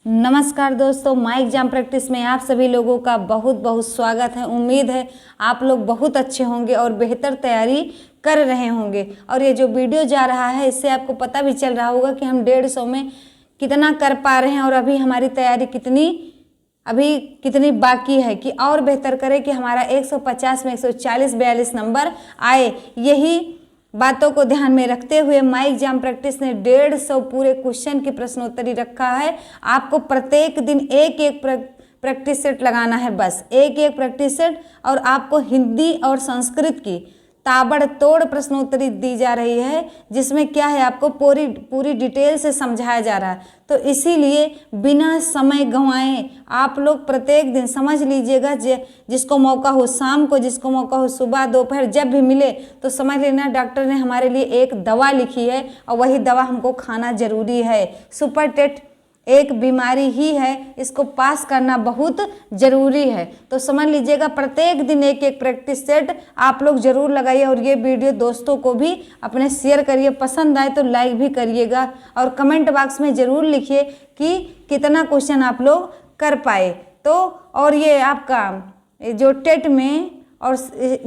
नमस्कार दोस्तों, my exam practice में आप सभी लोगों का बहुत बहुत स्वागत है। उम्मीद है आप लोग बहुत अच्छे होंगे और बेहतर तैयारी कर रहे होंगे। और ये जो वीडियो जा रहा है इससे आपको पता भी चल रहा होगा कि हम 150 में कितना कर पा रहे हैं और अभी हमारी तैयारी कितनी बाकी है कि और बेहतर करें कि हमारा 150 में 140-42 नंबर आए। यही बातों को ध्यान में रखते हुए माई एग्जाम प्रैक्टिस ने 150 पूरे क्वेश्चन की प्रश्नोत्तरी रखा है। आपको प्रत्येक दिन एक एक प्रैक्टिस सेट लगाना है, बस एक एक प्रैक्टिस सेट। और आपको हिंदी और संस्कृत की ताबड़तोड़ प्रश्नोत्तरी दी जा रही है, जिसमें क्या है आपको पूरी डिटेल से समझाया जा रहा है। तो इसीलिए बिना समय गंवाए आप लोग प्रत्येक दिन समझ लीजिएगा। जिसको मौका हो शाम को, जिसको मौका हो सुबह दोपहर, जब भी मिले तो समझ लेना डॉक्टर ने हमारे लिए एक दवा लिखी है और वही दवा हमको खाना जरूरी है। सुपर टेट एक बीमारी ही है, इसको पास करना बहुत जरूरी है। तो समझ लीजिएगा प्रत्येक दिन एक एक प्रैक्टिस सेट आप लोग जरूर लगाइए। और ये वीडियो दोस्तों को भी अपने शेयर करिए, पसंद आए तो लाइक भी करिएगा और कमेंट बॉक्स में ज़रूर लिखिए कि कितना क्वेश्चन आप लोग कर पाए। तो और ये आपका जो टेट में और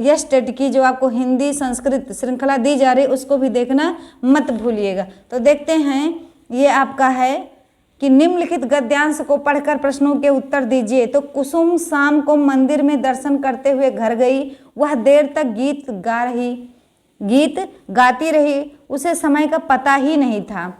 यस टेट की जो आपको हिंदी संस्कृत श्रृंखला दी जा रही है उसको भी देखना मत भूलिएगा। तो देखते हैं, ये आपका है कि निम्नलिखित गद्यांश को पढ़कर प्रश्नों के उत्तर दीजिए। तो कुसुम शाम को मंदिर में दर्शन करते हुए घर गई। वह देर तक गीत गाती रही, उसे समय का पता ही नहीं था।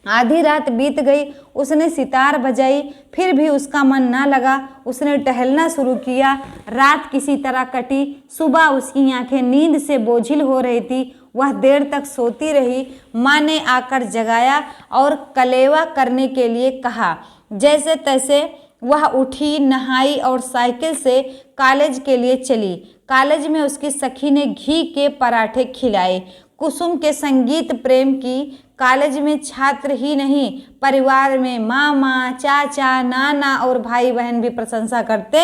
आधी रात बीत गई, उसने सितार बजाई, फिर भी उसका मन ना लगा। उसने टहलना शुरू किया। रात किसी तरह कटी। सुबह उसकी आंखें नींद से बोझिल हो रही थी। वह देर तक सोती रही। माँ ने आकर जगाया और कलेवा करने के लिए कहा। जैसे तैसे वह उठी, नहाई और साइकिल से कॉलेज के लिए चली। कॉलेज में उसकी सखी ने घी के पराठे खिलाए। कुसुम के संगीत प्रेम की कॉलेज में छात्र ही नहीं, परिवार में मामा, चाचा, नाना और भाई बहन भी प्रशंसा करते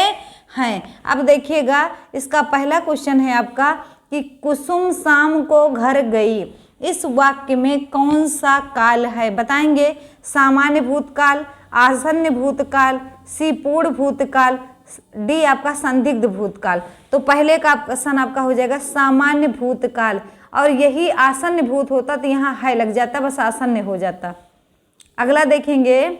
हैं। अब देखिएगा, इसका पहला क्वेश्चन है आपका कि कुसुम शाम को घर गई। इस वाक्य में कौन सा काल है बताएंगे? सामान्य भूतकाल, आसन्न भूतकाल, सी पूर्ण भूतकाल, डी आपका संदिग्ध भूतकाल। तो पहले का ऑप्शन आपका हो जाएगा सामान्य भूतकाल, और यही आसन्न भूत होता तो यहाँ है लग जाता, बस आसन्न हो जाता। अगला देखेंगे,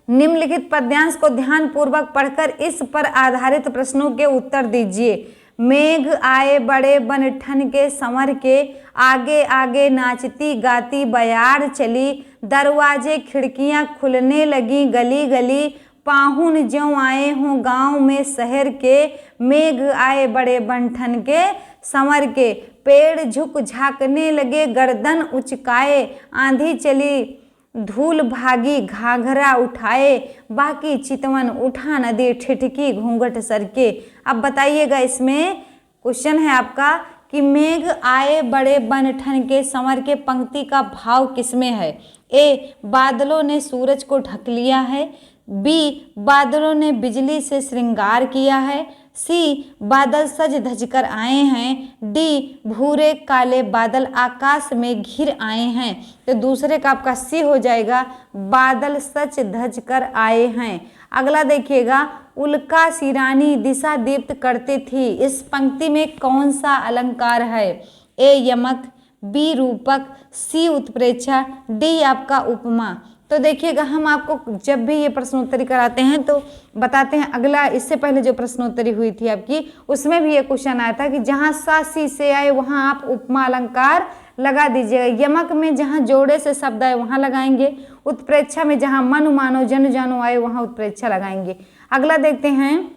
निम्नलिखित पद्यांश को ध्यान पूर्वक पढ़कर इस पर आधारित प्रश्नों के उत्तर दीजिए। मेघ आए बड़े बनठन के संवर के, आगे आगे नाचती गाती बयार चली। दरवाजे खिड़कियां खुलने लगी गली गली, पाहुन ज्यों आए हों गांव में शहर के। मेघ आए बड़े बनठन के संवर के, पेड़ झुक झांकने लगे गर्दन उचकाए। आंधी चली धूल भागी घाघरा उठाए, बाकी चितवन उठा नदी ठिठकी घूंघट सरके। अब बताइएगा, इसमें क्वेश्चन है आपका कि मेघ आए बड़े बनठन के संवर के पंक्ति का भाव किसमें है? ए, बादलों ने सूरज को ढक लिया है। बी, बादलों ने बिजली से श्रृंगार किया है। सी, बादल सज धज कर आए हैं। डी, भूरे काले बादल आकाश में घिर आए हैं। तो दूसरे का आपका सी हो जाएगा, बादल सच धज कर आए हैं। अगला देखिएगा, उल्का सी रानी दिशा दीप्त करती थी। इस पंक्ति में कौन सा अलंकार है? ए, यमक, बी, रूपक, सी, उत्प्रेक्षा, डी आपका उपमा। तो देखिएगा, हम आपको जब भी ये प्रश्नोत्तरी कराते हैं तो बताते हैं। अगला इससे पहले जो प्रश्नोत्तरी हुई थी आपकी, उसमें भी ये क्वेश्चन आया था कि जहाँ सा सी से आए वहाँ आप उपमा अलंकार लगा दीजिएगा। यमक में जहाँ जोड़े से शब्द आए वहाँ लगाएंगे। उत्प्रेक्षा में जहाँ मनु मानो जन जानो आए वहाँ उत्प्रेक्षा लगाएंगे। अगला देखते हैं,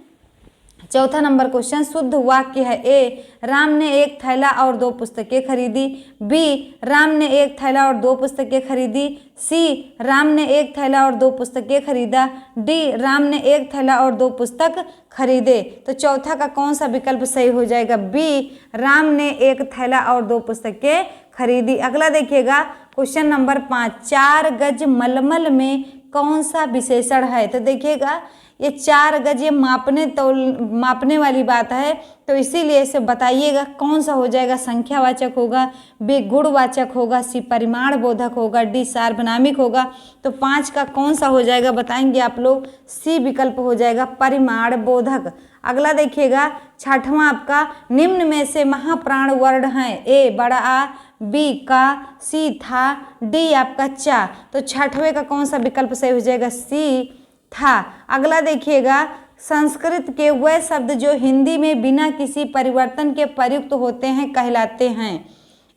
चौथा नंबर क्वेश्चन शुद्ध वाक्य है। ए, राम ने एक थैला और 2 पुस्तकें खरीदी। बी, राम ने एक थैला और 2 पुस्तकें खरीदी। सी, राम ने एक थैला और 2 पुस्तकें खरीदा। डी, राम ने एक थैला और 2 पुस्तक खरीदे। तो चौथा का कौन सा विकल्प सही हो जाएगा? बी, राम ने एक थैला और 2 पुस्तकें खरीदी। अगला देखिएगा, क्वेश्चन नंबर 5, 4 गज मलमल में कौन सा विशेषण है? तो देखिएगा, ये 4 गज ये मापने वाली बात है, तो इसीलिए इसे बताइएगा कौन सा हो जाएगा, संख्यावाचक होगा, बी गुणवाचक होगा, सी परिमाण बोधक होगा, डी सार्वनामिक होगा। तो 5 का कौन सा हो जाएगा बताएंगे आप लोग, सी विकल्प हो जाएगा परिमाण बोधक। अगला देखिएगा 6वां आपका, निम्न में से महाप्राण वर्ण है, ए बड़ा आ, बी का, सी था, डी आपका चा। तो 6वें का कौन सा विकल्प सही हो जाएगा, सी था। अगला देखिएगा संस्कृत के वह शब्द जो हिंदी में बिना किसी परिवर्तन के प्रयुक्त होते हैं कहलाते हैं,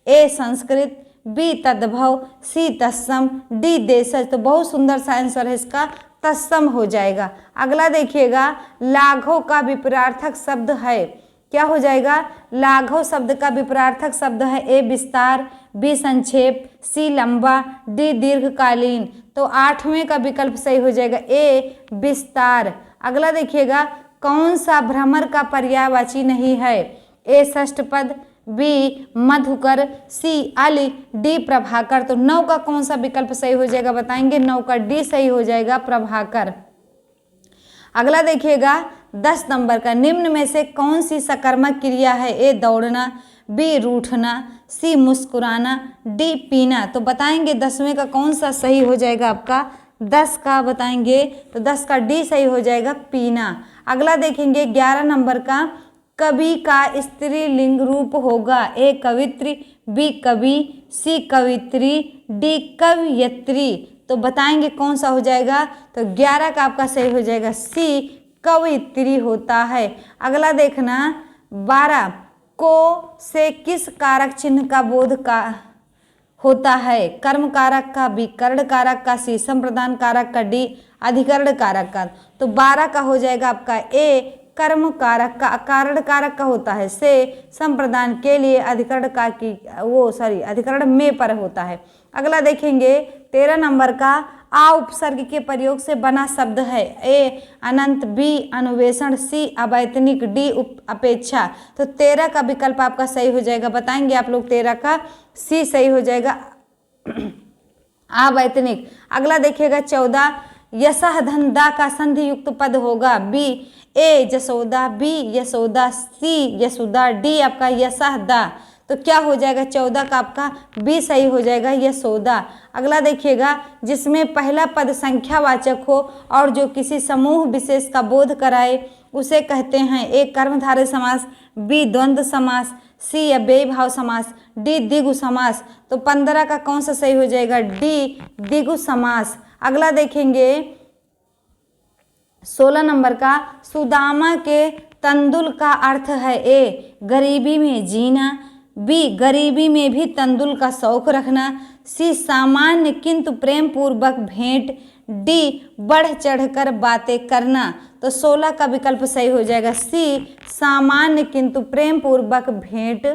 ए संस्कृत, बी तद्भव, सी तत्सम, डी देशज। तो बहुत सुंदर सा आंसर है इसका, तत्सम हो जाएगा। अगला देखिएगा लाघव का विपरीतार्थक शब्द है, क्या हो जाएगा, लाघव शब्द का विपरीतार्थक शब्द है, ए विस्तार, बी संक्षेप, सी लंबा, डी दीर्घकालीन। तो 8वें का विकल्प सही हो जाएगा, ए विस्तार। अगला देखिएगा कौन सा भ्रमर का पर्यायवाची नहीं है, ए षष्ठपद, बी मधुकर, सी अली, डी प्रभाकर। तो 9 का कौन सा विकल्प सही हो जाएगा बताएंगे, 9 का डी सही हो जाएगा प्रभाकर। अगला देखिएगा 10 नंबर का, निम्न में से कौन सी सकर्मक क्रिया है, ए दौड़ना, बी रूठना, सी मुस्कुराना, डी पीना। तो बताएंगे 10वें का कौन सा सही हो जाएगा आपका, 10 का बताएंगे तो 10 का डी सही हो जाएगा पीना। अगला देखेंगे 11 नंबर का, कवि का स्त्रीलिंग रूप होगा, ए कवित्री, बी कवि, सी कवित्री, डी कवयित्री। तो बताएंगे कौन सा हो जाएगा, तो 11 का आपका सही हो जाएगा सी कवयित्री होता है। अगला देखना 12, को से किस कारक चिन्ह का बोध का होता है, कर्म कारक का, बी कर्ण कारक का, सी संप्रदान कारक का, डी अधिकरण कारक का। तो 12 का हो जाएगा आपका ए कर्म कारक का, कारण कारक का होता है, से संप्रदान के लिए, अधिकरण का की अधिकरण में पर होता है। अगला देखेंगे 13 नंबर का, आ उपसर्ग के प्रयोग से बना शब्द है, ए अनंत, बी अन्वेषण, सी अवैतनिक, डी अपेक्षा। तो 13 का विकल्प आपका सही हो जाएगा, बताएंगे आप लोग 13 का सी सही हो जाएगा अवैतनिक। अगला देखिएगा 14, यशः धन दा का संधि युक्त पद होगा, बी ए जसोदा, बी यशोदा, सी यशोदा, डी आपका यशः दा। तो क्या हो जाएगा 14 का आपका बी सही हो जाएगा यशोदा। अगला देखिएगा जिसमें पहला पद संख्यावाचक हो और जो किसी समूह विशेष का बोध कराए उसे कहते हैं, ए कर्मधारय समास, बी द्वंद्व समास, सी अव्ययीभाव समास, डी द्विगु समास। तो 15 का कौन सा सही हो जाएगा, डी द्विगु समास। अगला देखेंगे 16 नंबर का, सुदामा के तंदुल का अर्थ है, ए गरीबी में जीना, बी गरीबी में भी तंदुल का शौक रखना, सी सामान्य किंतु प्रेम पूर्वक भेंट, डी बढ़ चढ़कर बातें करना। तो 16 का विकल्प सही हो जाएगा सी सामान्य किंतु प्रेम पूर्वक भेंट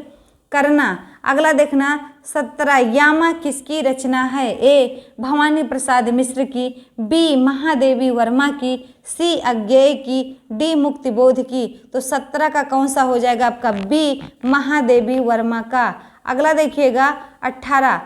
करना। अगला देखना 17, यामा किसकी रचना है, ए भवानी प्रसाद मिश्र की, बी महादेवी वर्मा की, सी अज्ञेय की, डी मुक्तिबोध की। तो 17 का कौन सा हो जाएगा आपका बी महादेवी वर्मा का। अगला देखिएगा 18,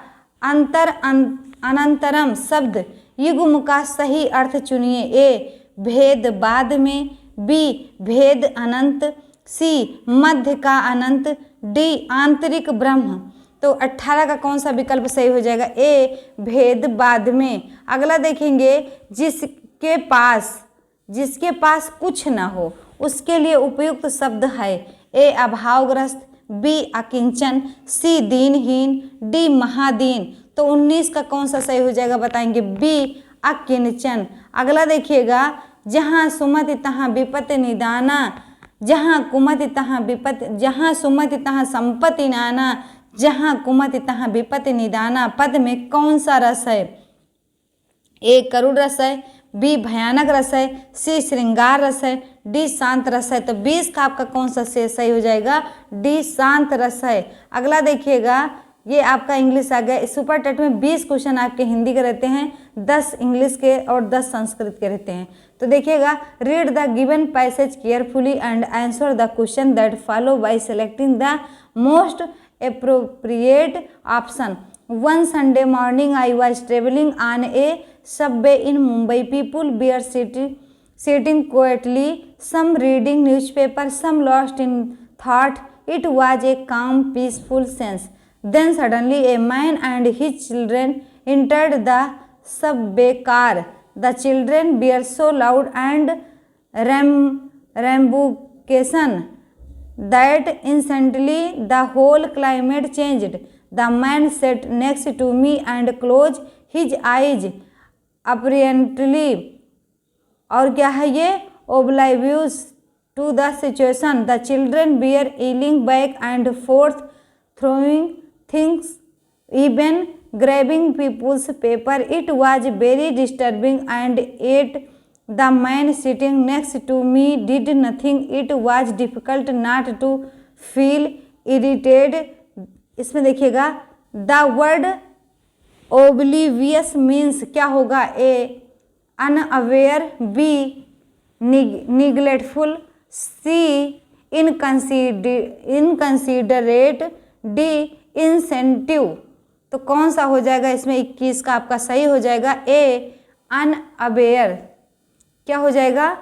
अनंतरम शब्द युग्म का सही अर्थ चुनिए, ए भेद बाद में, बी भेद अनंत, सी मध्य का अनंत, डी आंतरिक ब्रह्म। तो 18 का कौन सा विकल्प सही हो जाएगा, ए भेद बाद में। अगला देखेंगे जिसके पास कुछ ना हो उसके लिए उपयुक्त शब्द है, ए अभावग्रस्त, बी अकिंचन, सी दीनहीन, डी महादीन। तो 19 का कौन सा सही हो जाएगा बताएंगे, बी अकिंचन। अगला देखिएगा जहाँ सुमति तहाँ विपत्ति निदाना, जहाँ कुमति तहाँ विपत्ति, जहाँ सुमति तहाँ संपत्ति नाना, जहाँ कुमति तहाँ विपत्ति निदाना पद में कौन सा रस है, ए करुण रस है, बी भयानक रस है, सी श्रृंगार रस है, डी शांत रस है। तो 20 का आपका कौन सा सही हो जाएगा, डी शांत रस है। अगला देखिएगा ये आपका इंग्लिश आ गया। सुपर टेट में 20 क्वेश्चन आपके हिंदी के रहते हैं, 10 इंग्लिश के और 10 संस्कृत के रहते हैं। तो देखिएगा, read the given passage carefully and answer the question that follow by selecting the most appropriate option. One Sunday morning I was traveling on a subway in Mumbai. People were sitting quietly, some reading newspaper, some lost in thought. It was a calm, peaceful sense. Then suddenly a man and his children entered the subway car. The children were so loud and rambunctious that instantly the whole climate changed. The man sat next to me and closed his eyes apparently. और क्या है ये, oblivious to the situation. The children were yelling back and forth, throwing things, even grabbing people's paper. It was very disturbing, and yet the man sitting next to me did nothing. It was difficult not to feel irritated. इसमें देखिएगा the word oblivious means क्या होगा, A unaware, B neglectful, C inconsiderate, D insensitive. तो कौन सा हो जाएगा इसमें 21 का आपका सही हो जाएगा A unaware. क्या हो जाएगा,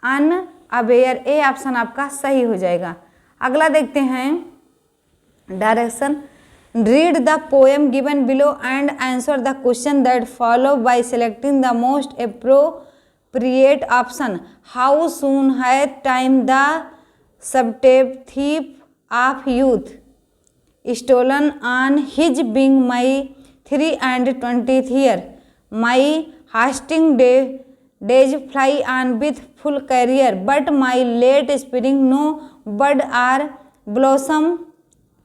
unaware. A ऑप्शन आपका सही हो जाएगा. अगला देखते हैं direction. Read the poem given below and answer the question that follow by selecting the most appropriate option. How soon had time the subtle thief of youth stolen on his being my 23rd year? My hasting days fly on with full career, but my late spring no bud or blossom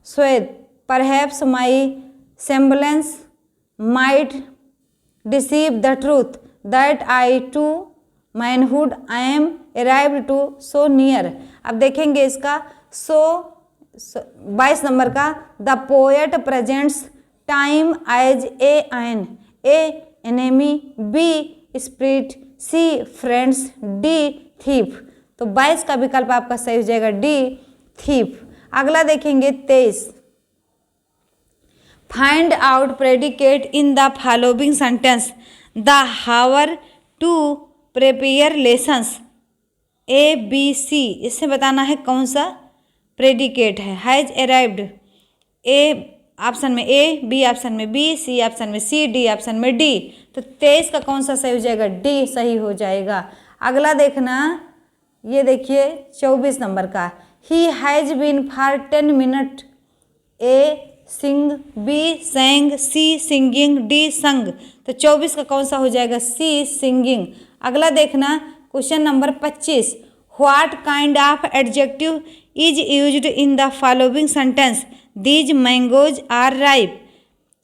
swayed. Perhaps my semblance might deceive the truth that I to manhood I am arrived to so near. अब देखेंगे इसका 22 number का. The poet presents time as an enemy, B spirit, C friends, D thief. तो 22 का विकल्प आपका सही हो जाएगा D thief. अगला देखेंगे 23. Find out predicate in the following sentence. The hour to prepare lessons. A B C. इससे बताना है कौन सा predicate है. Has arrived. A ऑप्शन में A, B ऑप्शन में B, C ऑप्शन में C, D ऑप्शन में D. तो 23 का कौन सा सही हो जाएगा, D सही हो जाएगा. अगला देखना, ये देखिए 24 नंबर का. He has been for 10 minutes. A sing, B sang, C singing, D sung. तो 24 का कौन सा हो जाएगा, सी सिंगिंग. अगला देखना question number 25. What kind of adjective is used in the following sentence. These mangoes are ripe.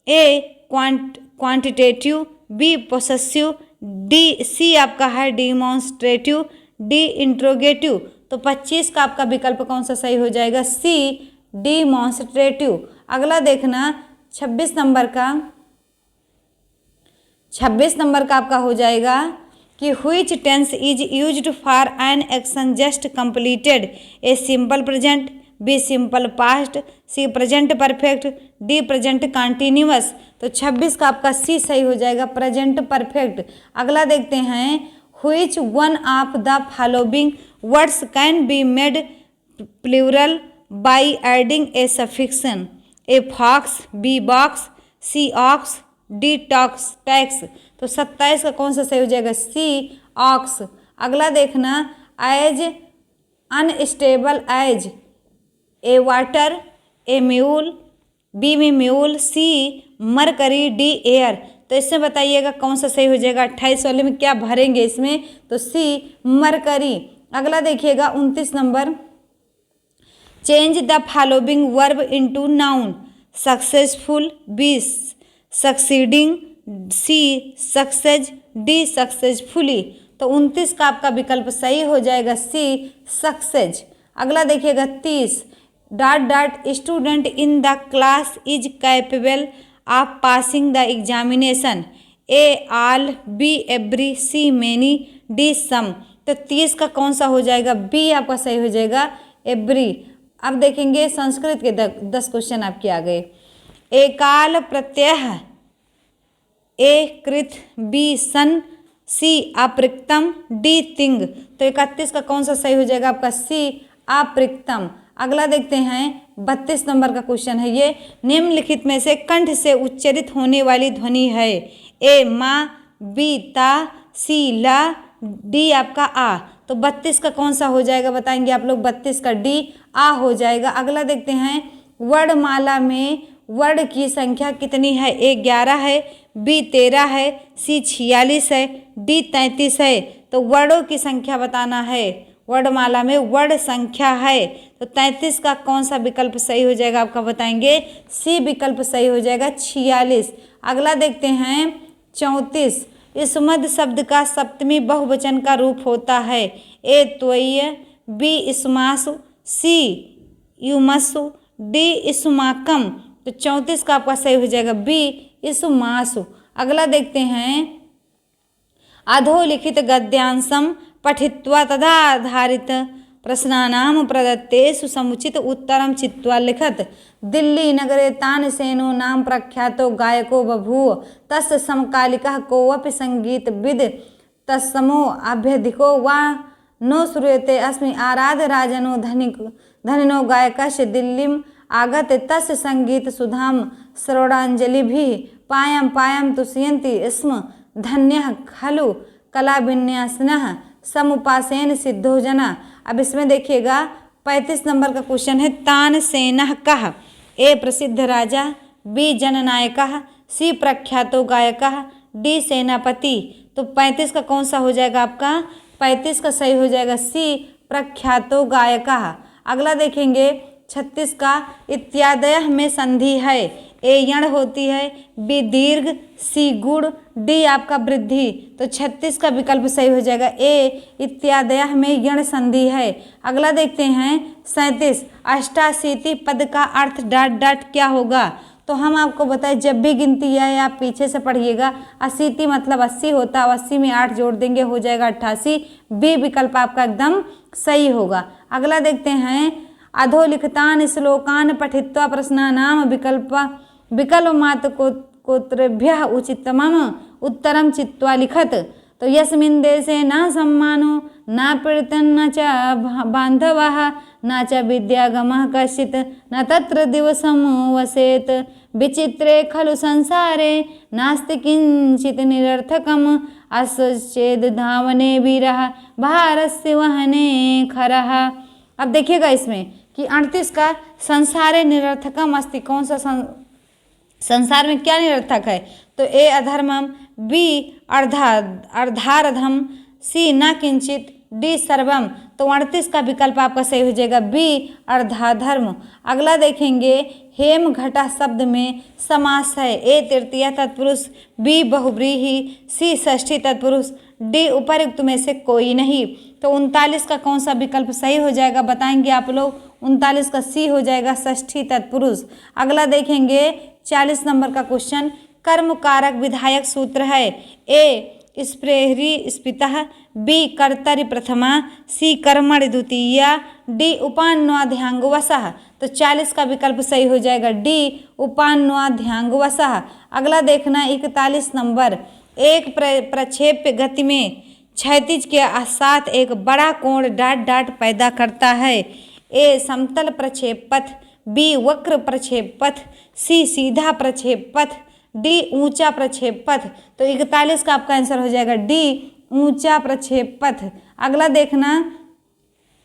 A quantitative, B possessive, D C आपका है डिमॉन्स्ट्रेटिव, डी इंट्रोगेटिव. तो 25 का आपका विकल्प कौन सा सही हो जाएगा, सी डिमॉन्स्ट्रेटिव. अगला देखना 26 नंबर का. 26 नंबर का आपका हो जाएगा कि which tense is used for an action just completed. A simple present, B simple past, C present perfect, D present continuous. तो 26 का आपका सी सही हो जाएगा, प्रेजेंट परफेक्ट. अगला देखते हैं which one of the following words can be made plural by adding a suffix. A fox, B box, C ox, D tox tax. तो 27 का कौन सा सही हो जाएगा, सी ऑक्स. अगला देखना एज अनस्टेबल एज. ए वाटर, ए म्यूल, बी में mule, C Mercury, D air. तो इससे बताइएगा कौन सा सही हो जाएगा. 28 वाले में क्या भरेंगे इसमें, तो सी मरकरी. अगला देखिएगा 29 number. Change the following verb into noun. Successful, B succeeding, C success, D successfully. तो 29 का आपका विकल्प सही हो जाएगा, सी सक्सेज. अगला देखिएगा 30. Dot student in the class is capable of passing the examination. A all, B every, C many, D some. तो 30 का कौन सा हो जाएगा, बी आपका सही हो जाएगा, एवरी. अब देखेंगे संस्कृत के 10 क्वेश्चन आपके आ गए. ए काल प्रत्यय, ए कृत, बी सन, सी अपृक्तम, डी तिंग। तो 31 का कौन सा सही हो जाएगा आपका? सी अपृक्तम। अगला देखते हैं 32 नंबर का क्वेश्चन है ये। निम्नलिखित में से कंठ से उच्चरित होने वाली ध्वनि है? ए माँ, बी ता, सी ला, डी आपका आ। तो 32 का कौन सा हो जाएगा बताएंगे आप लोग? 32 का डी आ हो जाएगा। अगला देखते हैं वर्णमाला में वर्ण की संख्या कितनी है? ए 11 है, बी 13 है, सी 46 है, डी 33 है। तो वर्णों की संख्या बताना है। वर्णमाला में वर्ण संख्या है तो 33 का कौन सा विकल्प सही हो जाएगा आपका? बताएंगे सी विकल्प सही हो जाएगा, 46। अगला देखते हैं 34। इस्मद शब्द का सप्तमी बहुवचन का रूप होता है? ए त्वय्य, बी इस्मासु, सी युमसु, डी इस्माकम। तो 34 का आपका सही हो जाएगा बी इस्मासु। अगला देखते हैं अधोलिखित गद्यांशम पठित्वा तदाधारित प्रश्नानां प्रदत्तेषु समुचित उत्तरं चित्वा लिखत। दिल्ली नगरे तानसेनो नाम प्रख्यातो गायको बभूव। तस्य समकालिकः कोऽपि संगीतविद् तत्समो अभ्यधिको वा नो श्रूयते अस्मि। आराध्य राजनो धनिनो गायकस्य दिल्लीम् आगते तस्य संगीत सुधां श्रवणाञ्जलिभिः पायं पायं तुष्यन्ति स्म। धन्यः खलु कलाविन्यासिनः समुपासेन सिद्धो जना। अब इसमें देखिएगा 35 नंबर का क्वेश्चन है। तानसेनः कः? ए प्रसिद्ध राजा, बी जननायकः, सी प्रख्यातो गायकः, डी सेनापति। तो 35 का कौन सा हो जाएगा आपका? 35 का सही हो जाएगा सी प्रख्यातो गायकः। अगला देखेंगे 36 का इत्यादयः में संधि है? ए यण होती है, बी दीर्घ, सी गुण, डी आपका वृद्धि। तो 36 का विकल्प सही हो जाएगा ए इत्यादयः में यण संधि है। अगला देखते हैं 37। अष्टाशीति पद का अर्थ डॉट डॉट क्या होगा? तो हम आपको बताएं जब भी गिनती है आप पीछे से पढ़िएगा। अशीति मतलब 80 होता है, 80 में 8 जोड़ देंगे हो जाएगा 88। बी विकल्प आपका एकदम सही होगा। अगला देखते हैं अधोलिखितान श्लोकान पठित्वा प्रश्नानां विकल्पमात्र कोत्रेभ्यः उचितमं उत्तरं चित्वा लिखत। तो यस्मिन् देशे न सम्मानो न पीडितं न च बान्धवः न च विद्यागमः कश्चित् न तत्र दिवसं वसेत्। विचित्रे खलु संसारे नास्ति किंचित् निरर्थकम् अस्येद् धावने वीरः भारस्य वहने खरः। अब देखिएगा इसमें कि 38 का संसारे निरर्थकम अस्ति। कौन सा संसार में क्या निरर्थक है? तो ए अधर्मम, बी अर्धारधम, सी न किंचित, डी सर्वम। तो 38 का विकल्प आपका सही हो जाएगा बी अर्धाधर्म। अगला देखेंगे हेम घटा शब्द में समास है? ए तृतीया तत्पुरुष, बी बहुव्रीहि, सी षष्ठी तत्पुरुष, डी उपर्युक्त में से कोई नहीं। तो 39 का कौन सा विकल्प सही हो जाएगा बताएंगे आप लोग? 39 का सी हो जाएगा षष्ठी तत्पुरुष। अगला देखेंगे 40 नंबर का क्वेश्चन। कर्म कारक विधायक सूत्र है? ए स्प्रेहरी स्पितः, बी कर्तरि प्रथमा, सी कर्मणि द्वितीया, डी उपान्वाध्याङ्गवशः। तो 40 का विकल्प सही हो जाएगा डी उपान्वाध्याङ्गवशः। अगला देखना 41 नंबर। एक प्रक्षेप्य गति में क्षैतिज के साथ एक बड़ा कोण डॉट डॉट पैदा करता है? ए समतल प्रक्षेप पथ, बी वक्र प्रक्षेप पथ, सी सीधा प्रक्षेप पथ, डी ऊंचा प्रक्षेप पथ। तो 41 का आपका आंसर हो जाएगा डी ऊंचा प्रक्षेप पथ। अगला देखना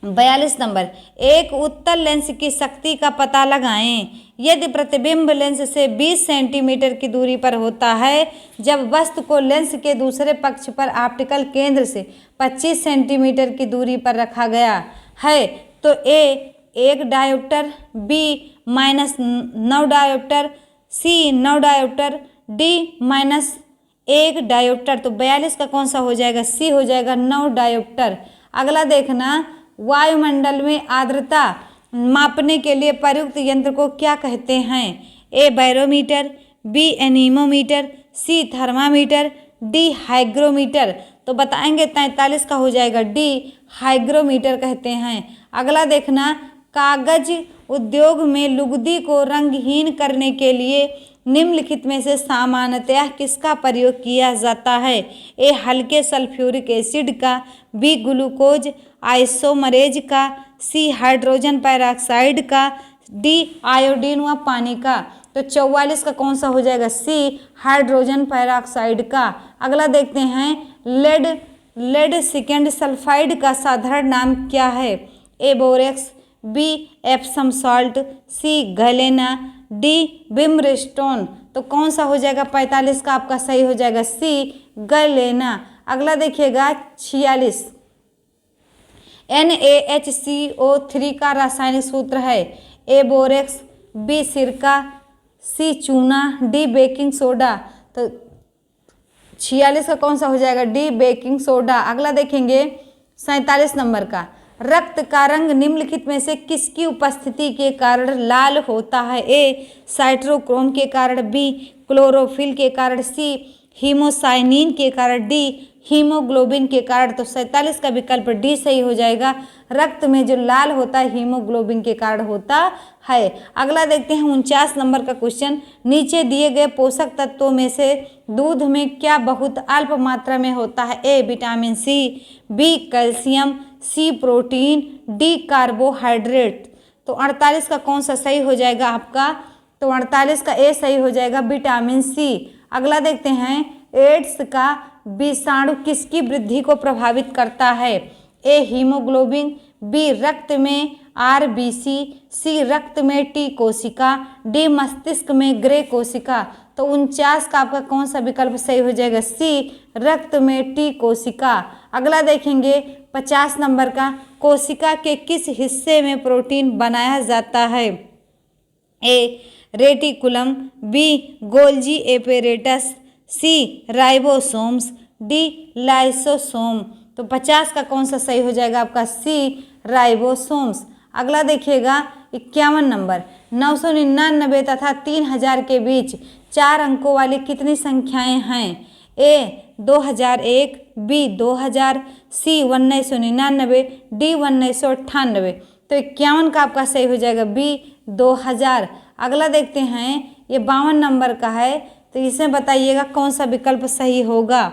42 नंबर। एक उत्तल लेंस की शक्ति का पता लगाएं। यदि प्रतिबिंब लेंस से 20 सेंटीमीटर की दूरी पर होता है, जब वस्तु को लेंस के दूसरे पक्ष पर ऑप्टिकल केंद्र से 25 सेंटीमीटर की दूरी पर रखा गया है, तो ए 1 डायोप्टर, बी -9 डायोप्टर, सी 9 डायोप्टर, डी -1 डायोप्टर। तो 42 का कौन सा हो जाएगा? सी हो जाएगा 9 डायोप्टर। अगला देखना वायुमंडल में आर्द्रता मापने के लिए प्रयुक्त यंत्र को क्या कहते हैं? ए बैरोमीटर, बी एनीमोमीटर, सी थर्मामीटर, डी हाइग्रोमीटर। तो बताएंगे 43 का हो जाएगा डी हाइग्रोमीटर कहते हैं। अगला देखना कागज उद्योग में लुगदी को रंगहीन करने के लिए निम्नलिखित में से सामान्यतः किसका प्रयोग किया जाता है? ए हल्के सल्फ्यूरिक एसिड का, बी ग्लूकोज आइसोमरेज का, सी हाइड्रोजन पेरोक्साइड का, डी आयोडीन व पानी का। तो 44 का कौन सा हो जाएगा? सी हाइड्रोजन पेरोक्साइड का। अगला देखते हैं, लेड सेकेंड सल्फाइड का साधारण नाम क्या है? ए बोरेक्स, बी एप्सम सॉल्ट, सी गैलेना, डी बिमस्टोन। तो कौन सा हो जाएगा? 45 का आपका सही हो जाएगा सी गैलेना। अगला देखिएगा 46, NaHCO3 का रासायनिक सूत्र है? ए बोरेक्स, बी सिरका, सी चूना, डी बेकिंग सोडा। तो 46 का कौन सा हो जाएगा? D baking soda. अगला देखेंगे 47 नंबर का, रक्त का रंग निम्नलिखित में से किसकी उपस्थिति के कारण लाल होता है? ए साइटोक्रोम के कारण, बी क्लोरोफिल के कारण, सी हीमोसाइनिन के कारण, डी हीमोग्लोबिन के कारण। तो 47 का विकल्प डी सही हो जाएगा। रक्त में जो लाल होता है हीमोग्लोबिन के कारण होता है। अगला देखते हैं 49 नंबर का क्वेश्चन, नीचे दिए गए पोषक तत्वों में से दूध में क्या बहुत अल्प मात्रा में होता है? A vitamin C, B calcium, C protein, D carbohydrate. तो 48 का कौन सा सही हो जाएगा आपका? तो 48 का ए सही हो जाएगा, विटामिन सी। अगला देखते हैं, एड्स का विषाणु किसकी वृद्धि को प्रभावित करता है? ए हीमोग्लोबिन, बी रक्त में आरबीसी, सी रक्त में टी कोशिका, डी मस्तिष्क में ग्रे कोशिका। तो 49 का आपका कौन सा विकल्प सही हो जाएगा? सी रक्त में टी कोशिका। अगला देखेंगे 50 नंबर का, कोशिका के किस हिस्से में प्रोटीन बनाया जाता है? ए रेटिकुलम, बी गोल्जी एपेरेटस, सी राइबोसोम्स, डी लाइसोसोम। तो 50 का कौन सा सही हो जाएगा आपका? सी राइबोसोम्स। अगला देखिएगा 51 नंबर, 999 तथा 3000 के बीच 4 अंकों वाली कितनी संख्याएं हैं? ए 2001, बी 2000, सी 1999, डी 1998। तो 51 का आपका सही हो जाएगा बी 2000। अगला देखते हैं, ये 52 नंबर का है, तो इसमें बताइएगा कौन सा विकल्प सही होगा।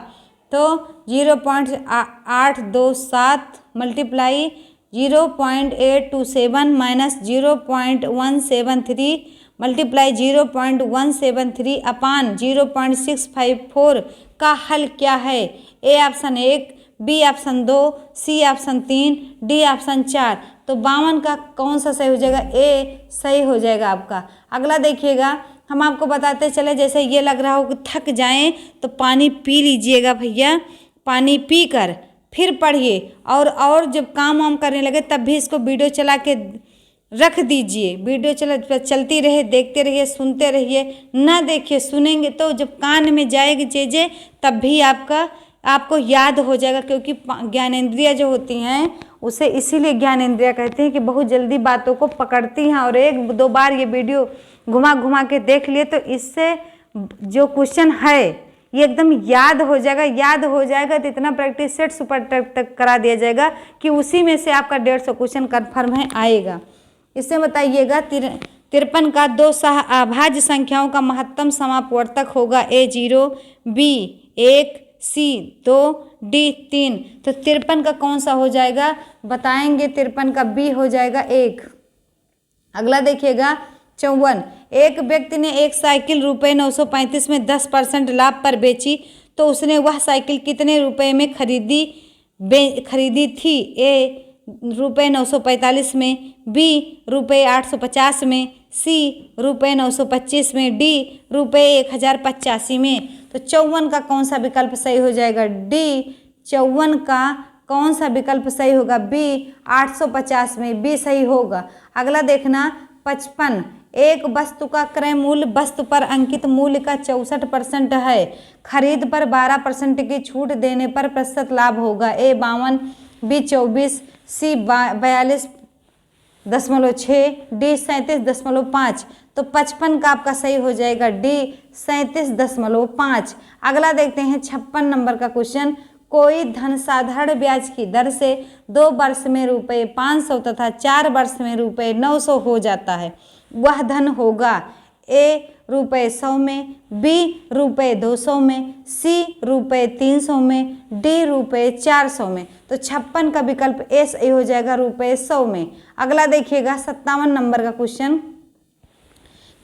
तो 0.827 मल्टीप्लाई 0.827 माइनस 0.173 मल्टीप्लाई 0.173 अपान 0.654 का हल क्या है? A option 1, B option 2, C option 3, D option 4। तो 52 का कौन सा सही हो जाएगा? ए सही हो जाएगा आपका। अगला देखिएगा, हम आपको बताते चले, जैसे ये लग रहा हो कि थक जाएं तो पानी पी लीजिएगा भैया, पानी पी कर फिर पढ़िए, और जब काम वाम करने लगे तब भी इसको वीडियो चला के रख दीजिए। वीडियो चलती रहे, देखते रहिए, सुनते रहिए। ना देखिए, सुनेंगे तो जब कान में जाएगी चीज़ें तब भी आपको याद हो जाएगा, क्योंकि ज्ञानेंद्रियाँ जो होती हैं उसे इसीलिए ज्ञानेंद्रियाँ कहते हैं कि बहुत जल्दी बातों को पकड़ती हैं। और 1-2 बार ये वीडियो घुमा घुमा के देख लिए तो इससे जो क्वेश्चन है ये एकदम याद हो जाएगा। याद हो जाएगा तो इतना प्रैक्टिस सेट सुपर तक करा दिया जाएगा कि उसी में से आपका 150 क्वेश्चन कन्फर्म है आएगा। इससे बताइएगा 53 का 2 अभाज्य संख्याओं का महत्तम समापवर्तक होगा? ए 0, बी 1, सी 2, डी 3। तो 53 का कौन सा हो जाएगा बताएंगे? 53 का बी हो जाएगा 1। अगला देखिएगा 54, एक व्यक्ति ने एक साइकिल रुपये 935 में 10% लाभ पर बेची, तो उसने वह साइकिल कितने रुपए में खरीदी थी? ए रुपये 945 में, बी रुपये 850 में, सी रुपये 925 में, डी रुपये 1085 में। तो 54 का कौन सा विकल्प सही हो जाएगा? डी 54 का कौन सा विकल्प सही होगा? बी 850 में, बी सही होगा। अगला देखना 55, एक वस्तु का क्रय मूल्य वस्तु पर अंकित मूल्य का 64% है, खरीद पर 12% की छूट देने पर प्रतिशत लाभ होगा? ए 52, बी 24, सी 42.6, डी 37.5। तो 55 का आपका सही हो जाएगा डी 37.5। अगला देखते हैं 56 नंबर का क्वेश्चन, कोई धन साधारण ब्याज की दर से 2 वर्ष में रुपये 500 तथा 4 वर्ष में रुपये 900 हो जाता है, वह धन होगा? ए रुपये 100 में, बी रुपये 200 में, सी रुपये 300 में, डी रुपये 400 में। तो 56 का विकल्प ए सही हो जाएगा रुपये 100 में। अगला देखिएगा 57 नंबर का क्वेश्चन।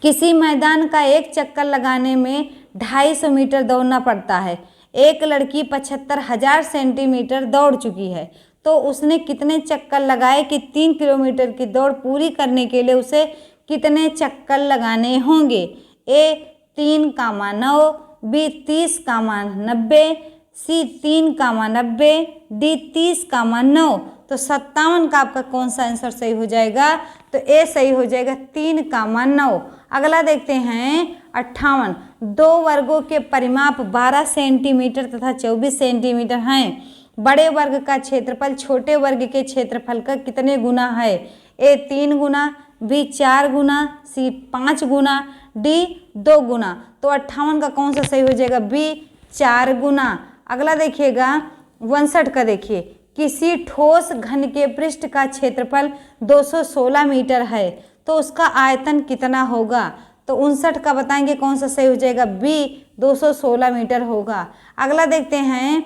किसी मैदान का एक चक्कर लगाने में 250 मीटर दौड़ना पड़ता है। एक लड़की 75,000 सेंटीमीटर दौड़ चुकी है, तो उसने कितने चक्कर लगाए कि 3 किलोमीटर की दौड़ पूरी करने के लिए उसे कितने चक्कर लगाने होंगे? ए 3, 9, बी 30, 90, सी 3, 90, डी 30, 9। तो 57 का आपका कौन सा आंसर सही हो जाएगा? तो ए सही हो जाएगा 3, 9। अगला देखते हैं 58। दो वर्गों के परिमाप 12 सेंटीमीटर तथा 24 सेंटीमीटर हैं। बड़े वर्ग का क्षेत्रफल छोटे वर्ग के क्षेत्रफल का कितने गुना है? ए 3 गुना, बी 4 गुना, सी 5 गुना, डी 2 गुना। तो 58 का कौन सा सही हो जाएगा? बी 4 गुना। अगला देखिएगा 59 का। देखिए, किसी ठोस घन के पृष्ठ का क्षेत्रफल 216 मीटर है, तो उसका आयतन कितना होगा? तो 59 का बताएंगे कौन सा सही हो जाएगा? बी 216 मीटर होगा। अगला देखते हैं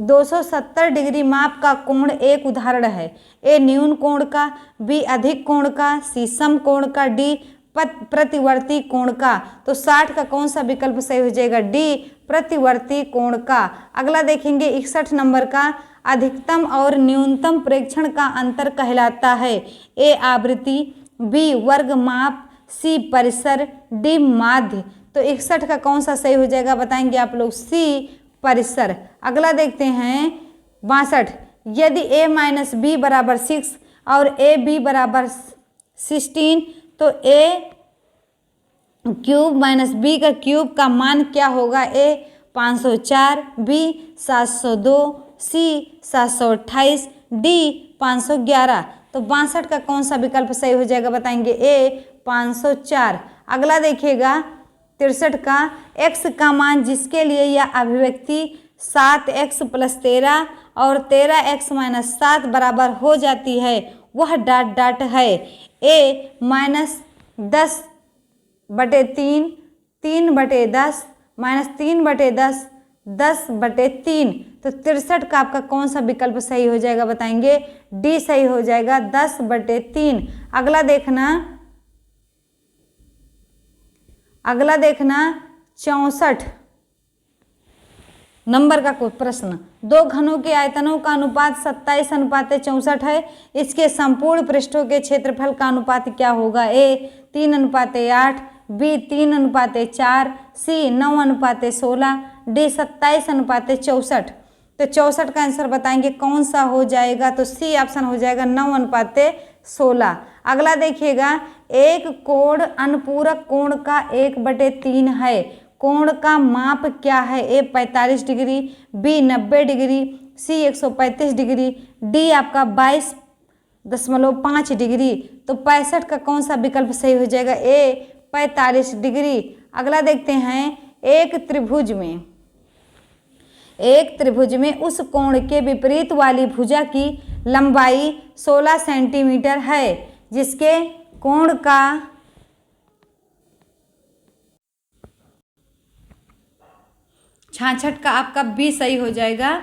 270 डिग्री माप का कोण एक उदाहरण है। ए न्यून कोण का, बी अधिक कोण का, सी सम कोण का, डी प्रतिवर्ती कोण का। तो 60 का कौन सा विकल्प सही हो जाएगा? डी प्रतिवर्ती कोण का। अगला देखेंगे 61 नंबर का। अधिकतम और न्यूनतम प्रेक्षण का अंतर कहलाता है। ए आवृत्ति, बी वर्ग माप, सी परिसर, डी माध्य। तो 61 का कौन सा सही हो जाएगा बताएंगे आप लोग? सी परिसर। अगला देखते हैं 62। यदि a माइनस बी बराबर 6 और ए बी बराबर 16, तो a क्यूब माइनस बी का क्यूब का मान क्या होगा? ए 504, बी 702, सी 728, डी 511। तो 62 का कौन सा विकल्प सही हो जाएगा बताएंगे? ए 504। अगला देखिएगा 63 का। x का मान जिसके लिए यह अभिव्यक्ति 7x + 13 और 13x - 7 बराबर हो जाती है, वह डॉट डॉट है। ए -10/3, 3/10, -3/10, 10/3। तो 63 का आपका कौन सा विकल्प सही हो जाएगा बताएंगे? डी सही हो जाएगा 10/3। अगला देखना 64 नंबर का कोई प्रश्न। दो घनों के आयतनों का अनुपात 27:64 है। इसके संपूर्ण पृष्ठों के क्षेत्रफल का अनुपात क्या होगा? ए 3:8, बी 3:4, सी 9:16, डी 27:64। तो 64 का आंसर बताएंगे कौन सा हो जाएगा? तो सी ऑप्शन हो जाएगा 9:16। अगला देखिएगा, एक कोण अनुपूरक कोण का 1/3 है। कोण का माप क्या है? ए 45 डिग्री, बी 90 डिग्री, सी 135 डिग्री, डी आपका 22.5 डिग्री। तो 65 का कौन सा विकल्प सही हो जाएगा? ए 45 डिग्री। अगला देखते हैं एक त्रिभुज में उस कोण के विपरीत वाली भुजा की लंबाई 16 सेंटीमीटर है, जिसके कोण का 66 का आपका बी सही हो जाएगा।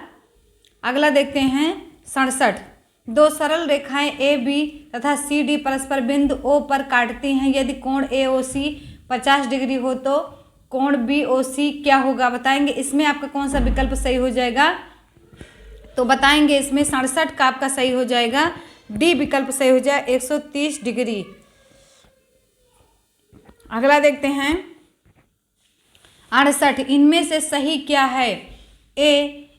अगला देखते हैं 67। दो सरल रेखाएं ए बी तथा सी डी परस्पर बिंदु ओ पर काटती हैं। यदि कोण ए ओ सी 50 डिग्री हो तो कोण बी ओ सी क्या होगा बताएंगे? इसमें आपका कौन सा विकल्प सही हो जाएगा? तो बताएंगे इसमें 67 का आपका सही हो जाएगा डी विकल्प सही हो जाए 130 डिग्री। अगला देखते हैं 68। इनमें से सही क्या है? ए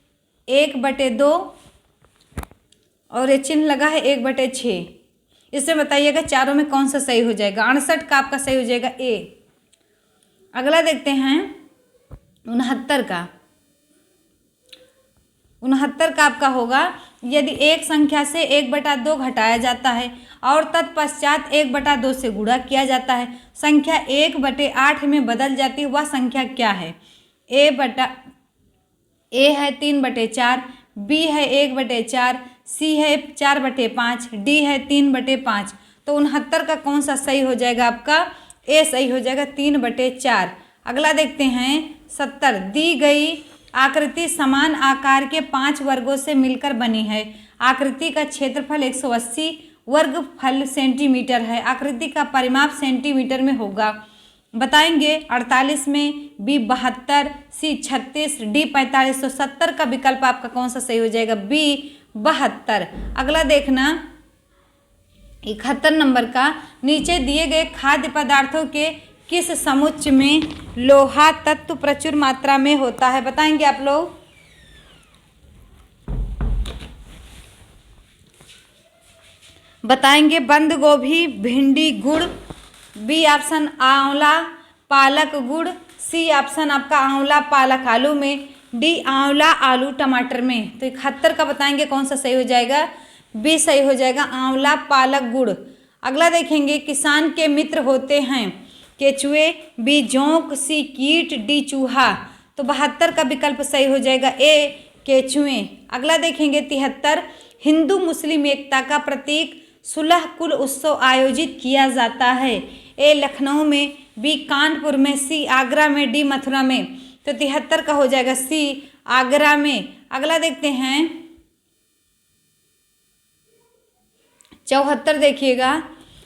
1/2 और ये चिन्ह लगा है 1/6। इसमें बताइएगा चारों में कौन सा सही हो जाएगा? 68 का आपका सही हो जाएगा ए। अगला देखते हैं 69 का। 69 का आपका होगा, यदि एक संख्या से 1/2 घटाया जाता है और तत्पश्चात 1/2 से गुणा किया जाता है, संख्या 1/8 में बदल जाती है, वह संख्या क्या है? ए है 3/4, बी है 1/4, सी है 4/5, डी है 3/5। तो 69 का कौन सा सही हो जाएगा आपका? ए सही हो जाएगा 3/4। अगला देखते हैं 70। दी गई आकृति समान आकार के 5 वर्गों से मिलकर बनी है। आकृति का क्षेत्रफल 180 वर्ग सेंटीमीटर है। आकृति का परिमाप सेंटीमीटर में होगा। बताएंगे 48 में, बी 72, सी 36, डी 45। तो 70 का विकल्प आपका कौन सा सही हो जाएगा? बी 72। अगला देखना 71 नंबर का, नीचे दिए गए खाद्य पदार्थों के किस समुच्चय में लोहा तत्व प्रचुर मात्रा में होता है? बताएंगे आप लोग। बताएंगे बंद गोभी, भिंडी, गुड़, बी ऑप्शन आंवला पालक गुड़, सी ऑप्शन आपका आंवला पालक आलू में, डी आंवला आलू टमाटर में। तो 71 का बताएंगे कौन सा सही हो जाएगा? बी सही हो जाएगा, आंवला पालक गुड़। अगला देखेंगे किसान के मित्र होते हैं केचुए, बी जोंक, सी कीट, डी चूहा। तो 72 का विकल्प सही हो जाएगा ए केचुए। अगला देखेंगे 73, हिंदू मुस्लिम एकता का प्रतीक सुलह कुल उत्सव आयोजित किया जाता है। ए लखनऊ में, बी कानपुर में, सी आगरा में, डी मथुरा में। तो 73 का हो जाएगा सी आगरा में। अगला देखते हैं 74 देखिएगा,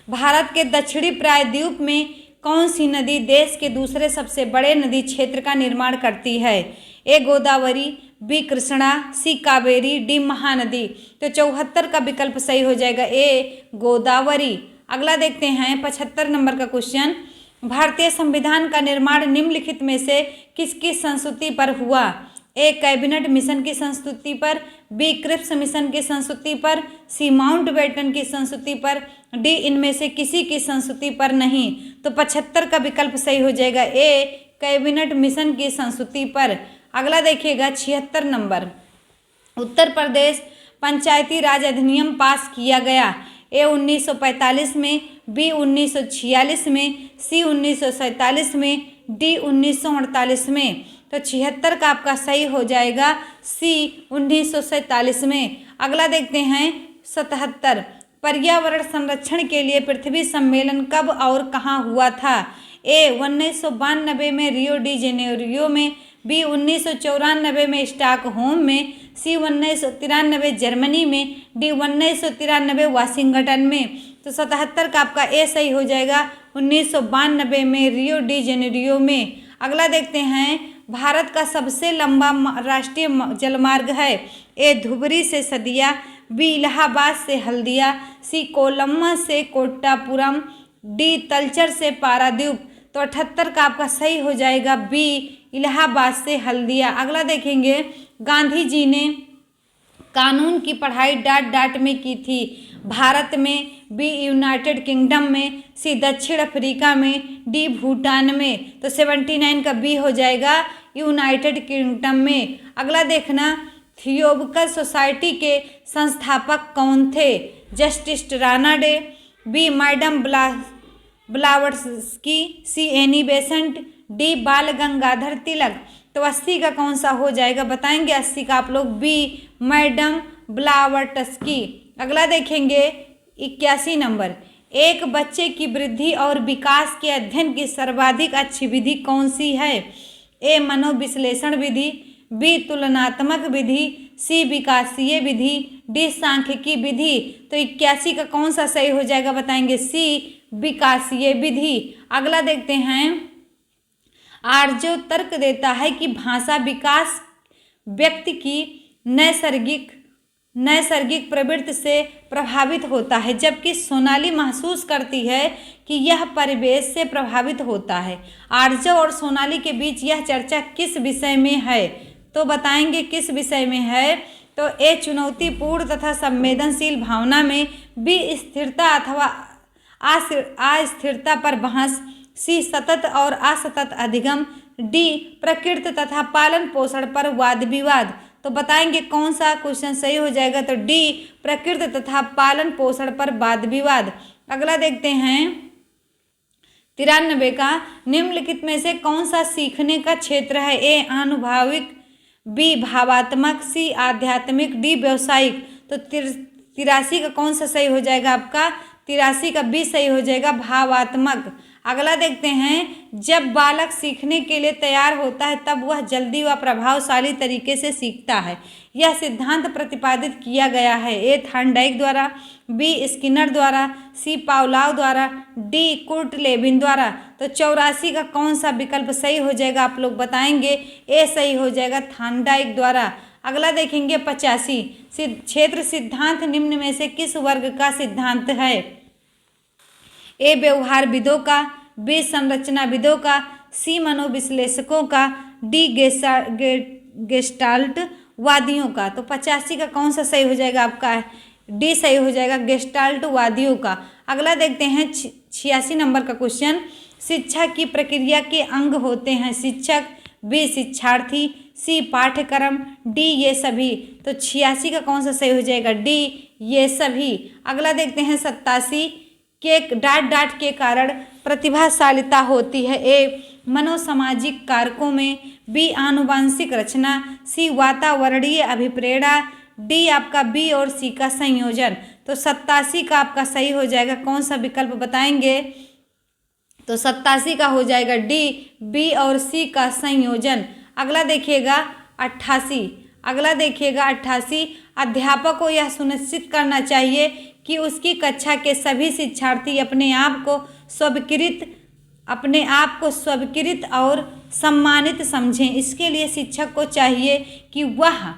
भारत के दक्षिणी प्रायद्वीप में कौन सी नदी देश के दूसरे सबसे बड़े नदी क्षेत्र का निर्माण करती है? ए गोदावरी, बी कृष्णा, सी कावेरी, डी महानदी। तो 74 का विकल्प सही हो जाएगा ए गोदावरी। अगला देखते हैं 75 नंबर का क्वेश्चन, भारतीय संविधान का निर्माण निम्नलिखित में से किसकी संस्तुति पर हुआ? ए कैबिनेट मिशन की संस्तुति पर, बी क्रिप्स मिशन की संस्तुति पर, सी माउंटबेटन की संस्तुति पर, डी इनमें से किसी की संस्तुति पर नहीं। तो 75 का विकल्प सही हो जाएगा ए कैबिनेट मिशन की संस्तुति पर। अगला देखिएगा 76 नंबर, उत्तर प्रदेश पंचायती राज अधिनियम पास किया गया। ए 1945 में, बी 1946 में, सी 1947 में, डी 1948 में। तो 76 का आपका सही हो जाएगा सी 1947 में। अगला देखते हैं 77, पर्यावरण संरक्षण के लिए पृथ्वी सम्मेलन कब और कहाँ हुआ था? ए 1992 में रियो डी जेनेरियो में, बी 1994 में स्टॉकहोम में, सी 1993 जर्मनी में, डी 1993 वाशिंगटन में। तो 77 का आपका ए सही हो जाएगा 1992 में रियो डी जेनेरियो में। अगला देखते हैं, भारत का सबसे लंबा राष्ट्रीय जलमार्ग है। ए धुबरी से सदिया, बी इलाहाबाद से हल्दिया, सी कोलम्मा से कोट्टापुरम, डी तलचर से पारादीप। तो 78 का आपका सही हो जाएगा बी इलाहाबाद से हल्दिया। अगला देखेंगे, गांधी जी ने कानून की पढ़ाई डाट डाट में की थी। भारत में, बी यूनाइटेड किंगडम में, सी दक्षिण अफ्रीका में, डी भूटान में। तो 79 का बी हो जाएगा यूनाइटेड किंगडम में। अगला देखना, थियोबकल सोसाइटी के संस्थापक कौन थे? Justice Ranade, B madam Blavatsky, C Annie Besant, D Bal Gangadhar तिलक। तो 80 का कौन सा हो जाएगा? बताएंगे 80 का आप लोग बी मैडम ब्लावत्स्की। अगला देखेंगे 81 नंबर, एक बच्चे की वृद्धि और विकास के अध्ययन की सर्वाधिक अच्छी विधि कौन सी है? ए मनोविश्लेषण विधि, बी तुलनात्मक विधि, सी विकासीय विधि, डी सांख्यिकी विधि। तो 81 का कौन सा सही हो जाएगा? बताएंगे सी विकासीय विधि। अगला देखते हैं, आर्यो तर्क देता है कि भाषा विकास व्यक्ति की नैसर्गिक प्रवृत्ति से प्रभावित होता है, जबकि सोनाली महसूस करती है कि यह परिवेश से प्रभावित होता है। आर्यो और सोनाली के बीच यह चर्चा किस विषय में है? तो बताएंगे किस विषय में है। तो ए चुनौतीपूर्ण तथा संवेदनशील भावना में, बी स्थिरता अथवा अस्थिरता पर बहस, सी सतत और असतत अधिगम, डी प्रकृति तथा पालन पोषण पर वाद विवाद। तो बताएंगे कौन सा क्वेश्चन सही हो जाएगा? तो डी प्रकृति तथा पालन पोषण पर वाद विवाद। अगला देखते हैं 93 का, निम्नलिखित में से कौन सा सीखने का क्षेत्र है? ए आनुभविक, बी भावात्मक, सी आध्यात्मिक, डी व्यवसायिक। तो 83 का कौन सा सही हो जाएगा आपका? 83 का बी सही हो जाएगा भावात्मक। अगला देखते हैं, जब बालक सीखने के लिए तैयार होता है तब वह जल्दी व प्रभावशाली तरीके से सीखता है। यह सिद्धांत प्रतिपादित किया गया है ए थॉर्नडाइक द्वारा, बी स्किनर द्वारा, सी पावलोव द्वारा, डी कुर्ट लेविन द्वारा। तो 84 का कौन सा विकल्प सही हो जाएगा आप लोग बताएंगे। ए सही हो जाएगा, थॉर्नडाइक द्वारा। अगला देखेंगे 85, क्षेत्र सिद्धांत निम्न में से किस वर्ग का सिद्धांत है। ए व्यवहारविदों का, बी संरचनाविदों का, सी मनोविश्लेषकों का, डी गेस्टाल्ट वादियों का। तो 85 का कौन सा सही हो जाएगा आपका, डी सही हो जाएगा, गेस्टाल्ट वादियों का। अगला देखते हैं 86 नंबर का क्वेश्चन, शिक्षा की प्रक्रिया के अंग होते हैं शिक्षक, बी शिक्षार्थी, सी पाठ्यक्रम, डी ये सभी। तो 86 का कौन सा सही हो जाएगा, डी ये सभी। अगला देखते हैं 87, के डाट के कारण प्रतिभाशालिता होती है। ए मनोसामाजिक कारकों में, बी आनुवांशिक रचना, सी वातावरणीय अभिप्रेरणा, डी आपका बी और सी का संयोजन। तो 87 का आपका सही हो जाएगा, कौन सा विकल्प बताएंगे। तो 87 का हो जाएगा डी, बी और सी का संयोजन। अगला देखिएगा 88, अगला देखिएगा 88, अध्यापक को यह सुनिश्चित करना चाहिए कि उसकी कक्षा के सभी शिक्षार्थी अपने आप को स्वीकृत और सम्मानित समझें। इसके लिए शिक्षक को चाहिए कि वह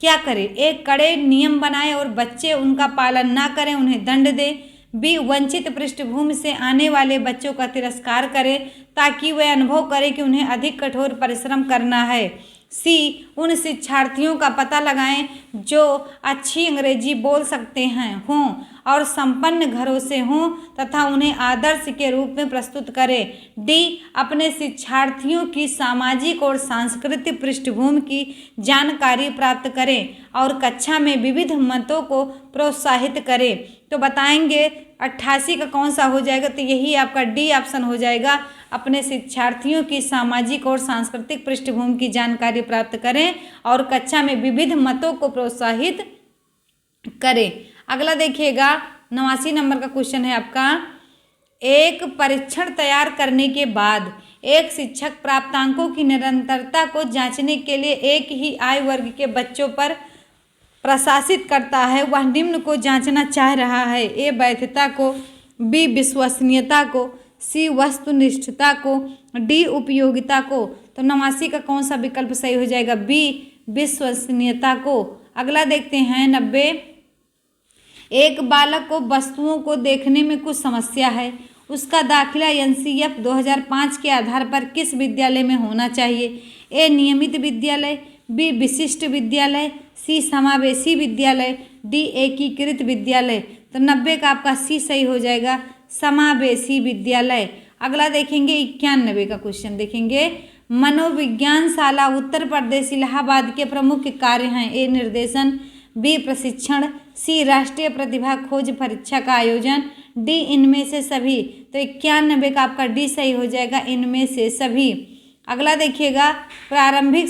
क्या करे, एक कड़े नियम बनाए और बच्चे उनका पालन ना करें उन्हें दंड दे। बी वंचित पृष्ठभूमि से आने वाले बच्चों का तिरस्कार करें ताकि वे अनुभव करें कि उन्हें अधिक कठोर परिश्रम करना है। सी उन शिक्षार्थियों का पता लगाएं जो अच्छी अंग्रेजी बोल सकते हैं हों और संपन्न घरों से हों तथा उन्हें आदर्श के रूप में प्रस्तुत करें। डी अपने शिक्षार्थियों की सामाजिक और सांस्कृतिक पृष्ठभूमि की जानकारी प्राप्त करें और कक्षा में विविध मतों को प्रोत्साहित करें। तो बताएंगे 88 का कौन सा हो जाएगा। तो यही आपका डी ऑप्शन हो जाएगा, अपने शिक्षार्थियों की सामाजिक और सांस्कृतिक पृष्ठभूमि की जानकारी प्राप्त करें और कक्षा में विविध मतों को प्रोत्साहित करें। अगला देखिएगा 89 नंबर का क्वेश्चन है आपका, एक परीक्षण तैयार करने के बाद एक शिक्षक प्राप्तांकों की निरंतरता को जांचने के लिए एक ही आयु वर्ग के बच्चों पर प्रशासित करता है। वह निम्न को जांचना चाह रहा है, ए वैधता को, बी विश्वसनीयता को, सी वस्तुनिष्ठता को, डी उपयोगिता को। तो 89 का कौन सा विकल्प सही हो जाएगा, बी विश्वसनीयता को। अगला देखते हैं 90, एक बालक को वस्तुओं को देखने में कुछ समस्या है, उसका दाखिला एनसीएफ 2005 के आधार पर किस विद्यालय में होना चाहिए। ए नियमित विद्यालय, बी विशिष्ट विद्यालय, सी समावेशी विद्यालय, डी एकीकृत विद्यालय। तो 90 का आपका सी सही हो जाएगा, समावेशी विद्यालय। अगला देखेंगे 91 का क्वेश्चन देखेंगे, मनोविज्ञान शाला उत्तर प्रदेश इलाहाबाद के प्रमुख कार्य हैं। ए निर्देशन, बी प्रशिक्षण, सी राष्ट्रीय प्रतिभा खोज परीक्षा का आयोजन, डी इनमें से सभी। तो 91 का आपका डी सही हो जाएगा, इनमें से सभी। अगला देखिएगा प्रारंभिक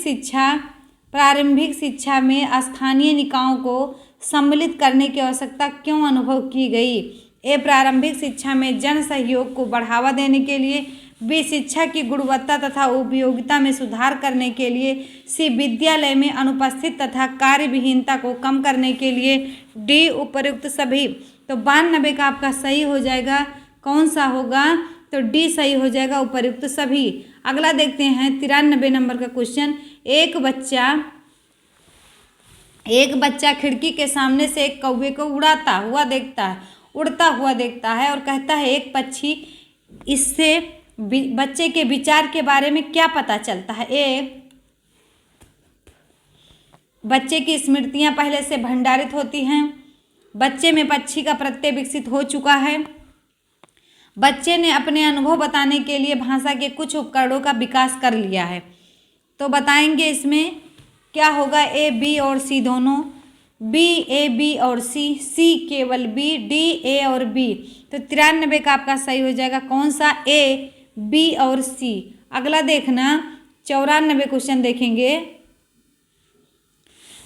शिक्षा में स्थानीय निकायों को सम्मिलित करने की आवश्यकता क्यों अनुभव की गई। ए प्रारंभिक शिक्षा में जन सहयोग को बढ़ावा देने के लिए, बी शिक्षा की गुणवत्ता तथा उपयोगिता में सुधार करने के लिए, सी विद्यालय में अनुपस्थित तथा कार्यविहीनता को कम करने के लिए, डी उपर्युक्त सभी। तो 92 का आपका सही हो जाएगा, कौन सा होगा, तो डी सही हो जाएगा, उपर्युक्त सभी। अगला देखते हैं 93 नंबर का क्वेश्चन, एक बच्चा खिड़की के सामने से एक कौवे को उड़ता हुआ देखता है और कहता है एक पक्षी। इससे बच्चे के विचार के बारे में क्या पता चलता है। ए बच्चे की स्मृतियां पहले से भंडारित होती हैं, बच्चे में पक्षी का प्रत्यय विकसित हो चुका है, बच्चे ने अपने अनुभव बताने के लिए भाषा के कुछ उपकरणों का विकास कर लिया है। तो बताएंगे इसमें क्या होगा, ए बी और सी दोनों, बी ए बी और सी केवल बी, डी ए और बी। तो 93 का आपका सही हो जाएगा, कौन सा, ए बी और सी। अगला देखना 94 क्वेश्चन देखेंगे,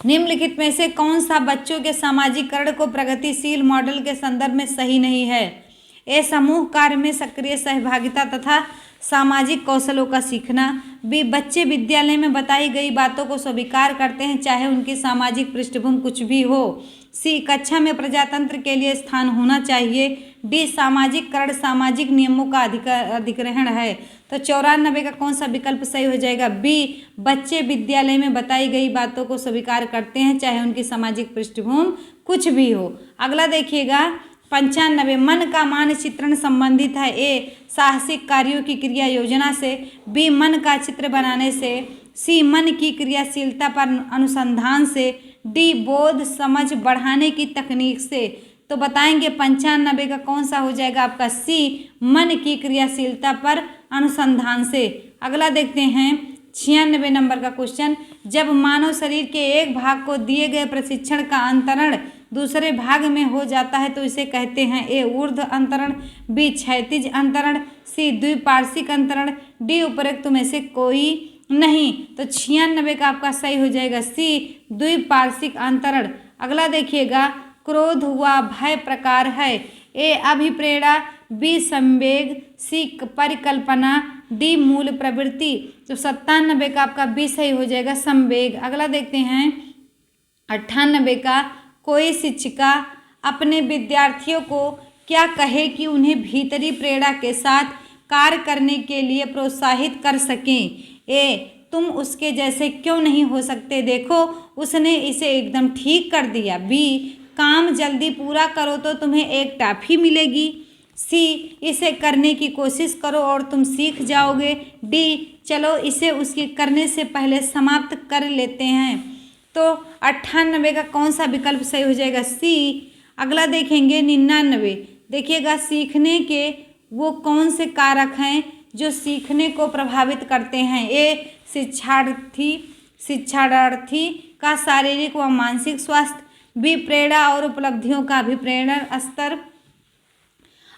निम्नलिखित में से कौन सा बच्चों के सामाजिकरण को प्रगतिशील मॉडल के संदर्भ में सही नहीं है। ए समूह कार्य में सक्रिय सहभागिता तथा सामाजिक कौशलों का सीखना। बी बच्चे विद्यालय में बताई गई बातों को स्वीकार करते हैं चाहे उनकी सामाजिक पृष्ठभूमि कुछ भी हो। सी कक्षा में प्रजातंत्र के लिए स्थान होना चाहिए। डी सामाजिककरण सामाजिक नियमों का अधिग्रहण है। तो 94 का कौन सा विकल्प सही हो जाएगा? बी बच्चे विद्यालय में बताई गई बातों को स्वीकार करते हैं चाहे उनकी सामाजिक पृष्ठभूमि कुछ भी हो। अगला देखिएगा 95 मन का मानचित्रण संबंधित है। ए साहसिक कार्यों की क्रिया योजना से। बी मन का चित्र बनाने से। सी मन की क्रियाशीलता पर अनुसंधान से। डी बोध समझ बढ़ाने की तकनीक से। तो बताएंगे 95 का कौन सा हो जाएगा आपका? सी मन की क्रियाशीलता पर अनुसंधान से। अगला देखते हैं 96 नंबर का क्वेश्चन, जब मानव शरीर के एक भाग को दिए गए प्रशिक्षण का अंतरण दूसरे भाग में हो जाता है तो इसे कहते हैं ए ऊर्ध्व अंतरण, बी क्षैतिज अंतरण, सी द्विपार्श्विक अंतरण, डी उपरोक्त में से कोई नहीं। तो 96 का आपका सही हो जाएगा सी द्विपार्श्विक अंतरण। अगला देखिएगा क्रोध हुआ भय प्रकार है। ए अभिप्रेरणा, बी संवेग, सी परिकल्पना, डी मूल प्रवृत्ति। तो 97 का आपका बी सही हो जाएगा संवेग। अगला देखते हैं 98 का, कोई शिक्षिका अपने विद्यार्थियों को क्या कहे कि उन्हें भीतरी प्रेरणा के साथ कार्य करने के लिए प्रोत्साहित कर सकें। ए तुम उसके जैसे क्यों नहीं हो सकते, देखो उसने इसे एकदम ठीक कर दिया। बी काम जल्दी पूरा करो तो तुम्हें एक टॉफी मिलेगी। सी इसे करने की कोशिश करो और तुम सीख जाओगे। डी चलो इसे उसके करने से पहले समाप्त कर लेते हैं। तो 98 का कौन सा विकल्प सही हो जाएगा? सी। अगला देखेंगे 99। देखिएगा सीखने के वो कौन से कारक हैं जो सीखने को प्रभावित करते हैं। ए शिक्षार्थी का शारीरिक व मानसिक स्वास्थ्य, बी प्रेरणा और उपलब्धियों का अभिप्रेरण स्तर।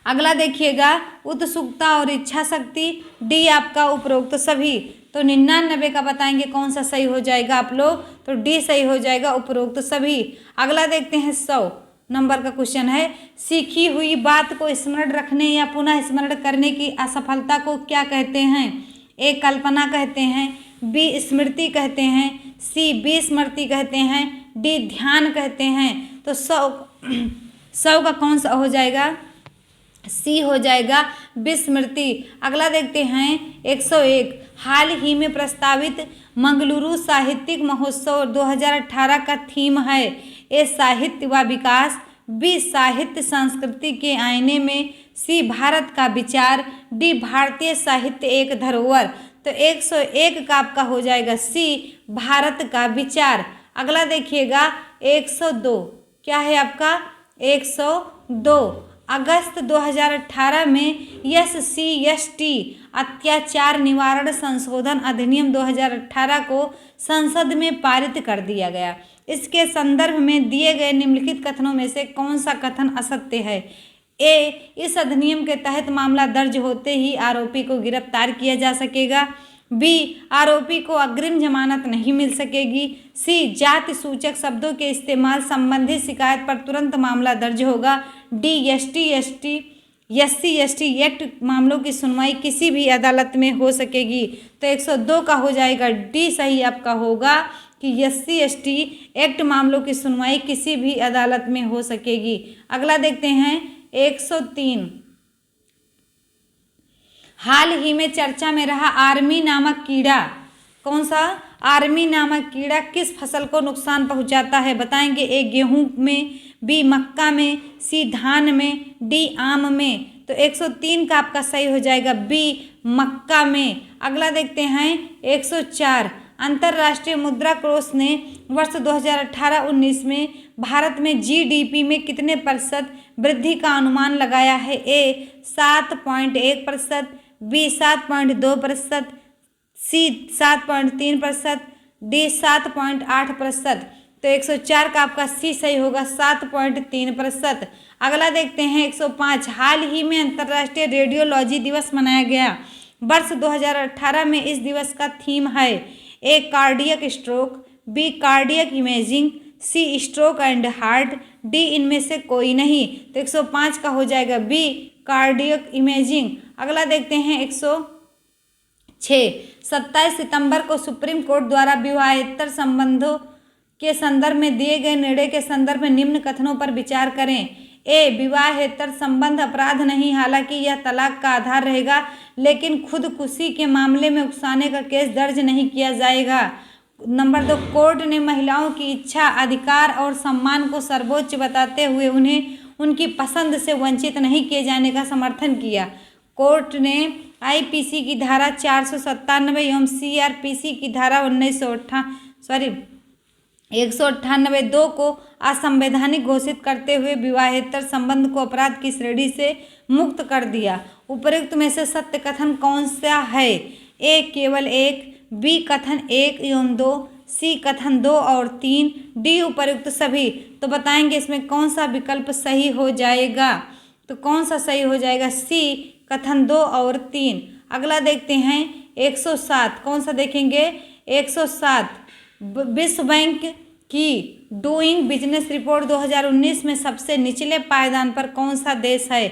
अगला देखिएगा उत्सुकता और इच्छा शक्ति, डी आपका उपरोक्त सभी। तो 99 का बताएंगे कौन सा सही हो जाएगा आप लोग? तो डी सही हो जाएगा उपरोक्त सभी। अगला देखते हैं 100 नंबर का क्वेश्चन है, सीखी हुई बात को स्मरण रखने या पुनः स्मरण करने की असफलता को क्या कहते हैं? ए कल्पना कहते हैं, बी स्मृति कहते हैं, सी विस्मृति कहते हैं, डी ध्यान कहते हैं। तो 100 का कौन सा हो जाएगा? सी हो जाएगा विस्मृति। अगला देखते हैं 101, हाल ही में प्रस्तावित मंगलुरु साहित्यिक महोत्सव 2018 का थीम है। ए साहित्य व विकास, बी साहित्य संस्कृति के आईने में, सी भारत का विचार, डी भारतीय साहित्य एक धरोहर। तो 101 का आपका हो जाएगा सी भारत का विचार। अगला देखिएगा 102, क्या है आपका? 102 अगस्त 2018 में SC/ST अत्याचार निवारण संशोधन अधिनियम 2018 को संसद में पारित कर दिया गया। इसके संदर्भ में दिए गए निम्नलिखित कथनों में से कौन सा कथन असत्य है? ए इस अधिनियम के तहत मामला दर्ज होते ही आरोपी को गिरफ्तार किया जा सकेगा। बी आरोपी को अग्रिम जमानत नहीं मिल सकेगी। सी जाति सूचक शब्दों के इस्तेमाल संबंधी शिकायत पर तुरंत मामला दर्ज होगा। डी SC/ST एक्ट मामलों की सुनवाई किसी भी अदालत में हो सकेगी। तो 102 का हो जाएगा डी सही आपका होगा कि SC/ST एक्ट मामलों की सुनवाई किसी भी अदालत में हो सकेगी। अगला देखते हैं 103, हाल ही में चर्चा में रहा आर्मी नामक कीड़ा। कौन सा? आर्मी नामक कीड़ा किस फसल को नुकसान पहुंचाता है? बताएंगे। ए गेहूं में, बी मक्का में, सी धान में, डी आम में। तो 103 का आपका सही हो जाएगा बी मक्का में। अगला देखते हैं 104, अंतर्राष्ट्रीय मुद्रा कोष ने वर्ष 2018-19 में भारत में GDP में कितने प्रतिशत वृद्धि का अनुमान लगाया है? ए 7.1%, बी 7.2%, सी 7.3%, डी 7.8%। तो 104 का आपका सी सही होगा 7.3%। अगला देखते हैं 105, हाल ही में अंतर्राष्ट्रीय रेडियोलॉजी दिवस मनाया गया। वर्ष 2018 में इस दिवस का थीम है। A cardiac stroke, B cardiac imaging, C stroke and heart, D इनमें से कोई नहीं। तो 105 का हो जाएगा बी कार्डियक इमेजिंग। अगला देखते हैं 106, 27 सितंबर को सुप्रीम कोर्ट द्वारा विवाहेतर संबंधों के संदर्भ में दिए गए निर्णय के संदर्भ में निम्न कथनों पर विचार करें। ए, विवाहेतर संबंध अपराध नहीं, हालांकि यह तलाक का आधार रहेगा, लेकिन खुदकुशी के मामले में उकसाने का केस दर्ज नहीं किया जाएगा। नंबर 2, कोर्ट ने महिलाओं की इच्छा, अधिकार और सम्मान को सर्वोच्च बताते हुए उन्हें उनकी पसंद से वंचित नहीं किए जाने का समर्थन किया। कोर्ट ने आईपीसी की धारा 497 एवं सीआरपीसी की धारा 198(2) को असंवैधानिक घोषित करते हुए विवाहेतर संबंध को अपराध की श्रेणी से मुक्त कर दिया। उपर्युक्त में से सत्य कथन कौन सा है? ए, केवल 1, बी, कथन 1 एवं 2, सी, कथन 2 और 3, डी, उपर्युक्त सभी। तो बताएंगे इसमें कौन सा विकल्प सही हो जाएगा। तो कौन सा सही हो जाएगा? सी, कथन 2 और 3। अगला देखते हैं 107, कौन सा देखेंगे? 107, विश्व बैंक की डूइंग बिजनेस रिपोर्ट 2019 में सबसे निचले पायदान पर कौन सा देश है?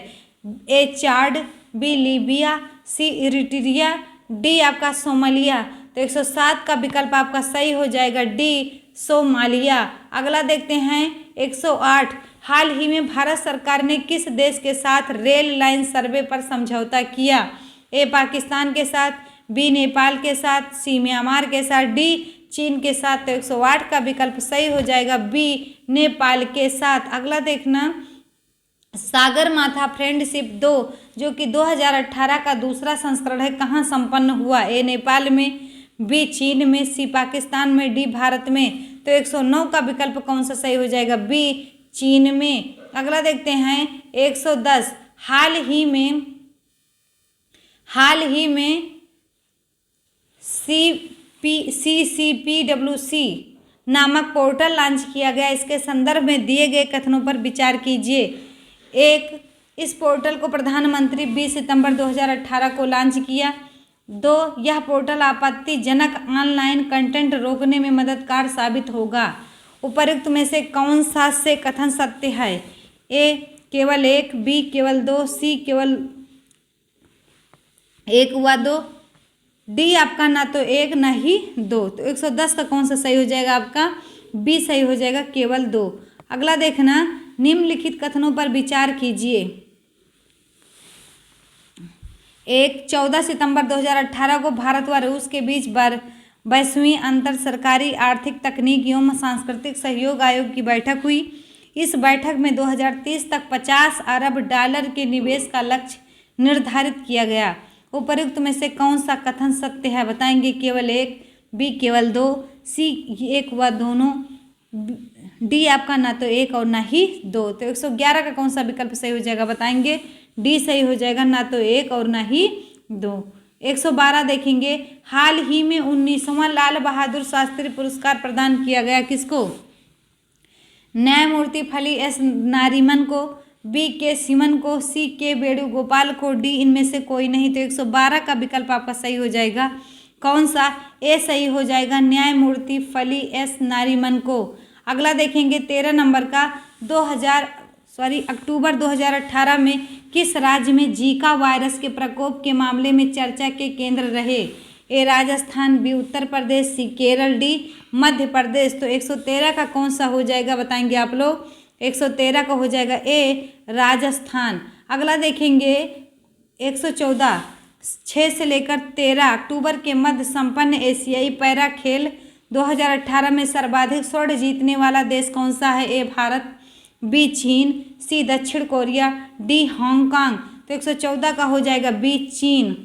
ए, चाड, बी, लीबिया, सी, इरिट्रिया, डी आपका सोमालिया। तो 107 का विकल्प आपका सही हो जाएगा डी, सोमालिया। अगला देखते हैं 108, हाल ही में भारत सरकार ने किस देश के साथ रेल लाइन सर्वे पर समझौता किया? ए, पाकिस्तान के साथ, बी, नेपाल के साथ, सी, म्यांमार के साथ, डी, चीन के साथ। तो 108 का विकल्प सही हो जाएगा बी, नेपाल के साथ। अगला देखना सागरमाथा फ्रेंडशिप 2 जो कि 2018 का दूसरा संस्करण है, कहाँ संपन्न हुआ? ए, नेपाल में, बी, चीन में, सी, पाकिस्तान में, डी, भारत में। तो 109 का विकल्प कौन सा सही हो जाएगा? बी, चीन में। अगला देखते हैं 110, हाल ही में CCPWC नामक पोर्टल लॉन्च किया गया, इसके संदर्भ में दिए गए कथनों पर विचार कीजिए। 1, इस पोर्टल को प्रधानमंत्री 20 सितंबर 2018 को लॉन्च किया। 2, यह पोर्टल आपत्तिजनक ऑनलाइन कंटेंट रोकने में मददगार साबित होगा। उपर्युक्त में से कौन सा से कथन सत्य है? ए, केवल 1, बी, केवल 2, सी, केवल 1 हुआ 2, डी आपका ना तो 1 ना ही 2। तो 110 का कौन सा सही हो जाएगा? आपका बी सही हो जाएगा, केवल 2। अगला देखना निम्नलिखित कथनों पर विचार कीजिए। 1, 14 सितंबर 2018 को भारत व रूस के बीच 22वीं अंतर सरकारी आर्थिक, तकनीक एवं सांस्कृतिक सहयोग आयोग की बैठक हुई। इस बैठक में 2030 तक $50 अरब के निवेश का लक्ष्य निर्धारित किया गया। उपर्युक्त में से कौन सा कथन सत्य है? बताएंगे केवल 1, बी, केवल 2, सी, 1 व दोनों, डी आपका ना तो 1 और ना ही 2। तो 111 का कौन सा विकल्प सही हो जाएगा? बताएंगे डी सही हो जाएगा, ना तो 1 और ना ही 2। 112 देखेंगे, हाल ही में 19वां लाल बहादुर शास्त्री पुरस्कार प्रदान किया गया, किसको? न्यायमूर्ति फली एस नारीमन को, बी, के सिमन को, सी, के वेणुगोपाल को, डी इनमें से कोई नहीं। तो 112 का विकल्प आपका सही हो जाएगा, कौन सा? ए सही हो जाएगा, न्यायमूर्ति फली एस नारीमन को। अगला देखेंगे 13 नंबर का, अक्टूबर 2018 में किस राज्य में जीका वायरस के प्रकोप के मामले में चर्चा के केंद्र रहे? ए, राजस्थान, बी, उत्तर प्रदेश, सी, केरल, डी, मध्य प्रदेश। तो 113 का कौन सा हो जाएगा? बताएंगे आप लोग। 113 का हो जाएगा ए, राजस्थान। अगला देखेंगे 114, 6 से लेकर 13 अक्टूबर के मध्य संपन्न एशियाई पैरा खेल 2018 में सर्वाधिक स्वर्ण जीतने वाला देश कौन सा है? ए, भारत, बी, चीन, सी, दक्षिण कोरिया, डी, हांगकांग। तो 114 का हो जाएगा बी, चीन।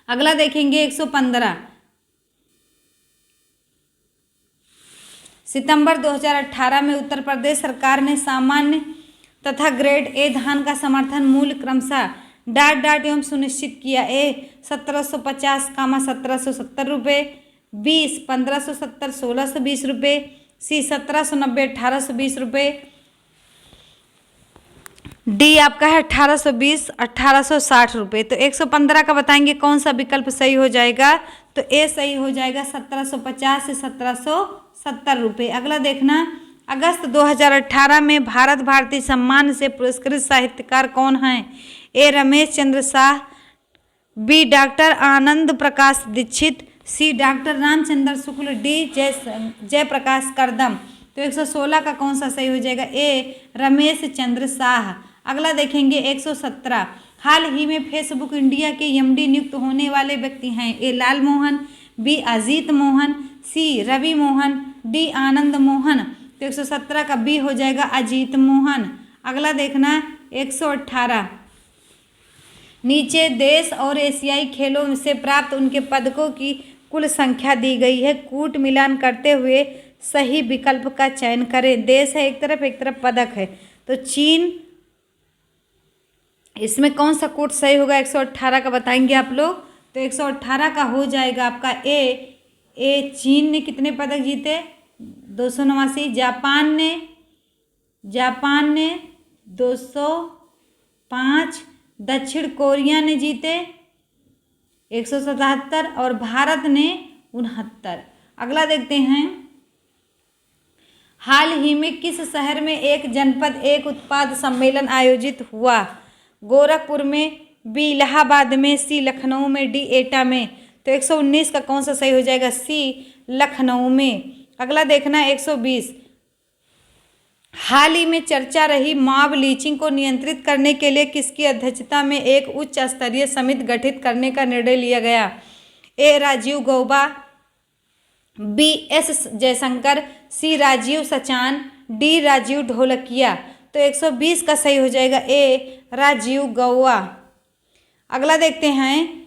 अगला देखेंगे 115, सितंबर 2018 में उत्तर प्रदेश सरकार ने सामान्य तथा ग्रेड ए धान का समर्थन मूल्य क्रमशः ... एवं सुनिश्चित किया। ए, 1750, 1770 रुपये, बी, 1570, 1620 रुपये, सी, 1790, 1820 रुपये, डी आपका है 1820, 1860 रुपये। तो 115 का बताएंगे कौन सा विकल्प सही हो जाएगा? तो ए सही हो जाएगा, 1750 से 1770 रुपये। अगला देखना अगस्त 2018 में भारत भारती सम्मान से पुरस्कृत साहित्यकार कौन हैं? ए रमेश चंद्र शाह, बी डॉक्टर आनंद प्रकाश दीक्षित, सी डॉक्टर रामचंद्र शुक्ल, डी जयप्रकाश करदम। तो 116 का कौन सा सही हो जाएगा? ए रमेश चंद्र शाह। अगला देखेंगे 117। हाल ही में फेसबुक इंडिया के एमडी नियुक्त होने वाले व्यक्ति हैं? ए लाल मोहन, बी अजीत मोहन, सी रवि मोहन, डी आनंद मोहन। तो 117 का बी हो जाएगा अजीत मोहन। अगला देखना 118। नीचे देश और एशियाई खेलों से प्राप्त उनके पदकों की कुल संख्या दी गई है। कूट मिलान करते हुए सही विकल्प का चयन करें। देश है एक तरफ पदक है, तो चीन, इसमें कौन सा कूट सही होगा? 118 का बताएंगे आप लोग। तो 118 का हो जाएगा आपका ए चीन ने कितने पदक जीते? 289। जापान ने 205, दक्षिण कोरिया ने जीते 177 और भारत ने 69। अगला देखते हैं, हाल ही में किस शहर में एक जनपद एक उत्पाद सम्मेलन आयोजित हुआ? गोरखपुर में, बी इलाहाबाद में, सी लखनऊ में, डी एटा में। तो 119 का कौन सा सही हो जाएगा? सी लखनऊ में। अगला देखना 120। हाल ही में चर्चा रही मॉब लिंचिंग को नियंत्रित करने के लिए किसकी अध्यक्षता में एक उच्च स्तरीय समिति गठित करने का निर्णय लिया गया? ए राजीव गौबा, बी एस जयशंकर, सी राजीव सचान, डी राजीव ढोलकिया। तो 120 का सही हो जाएगा ए राजीव गौबा। अगला देखते हैं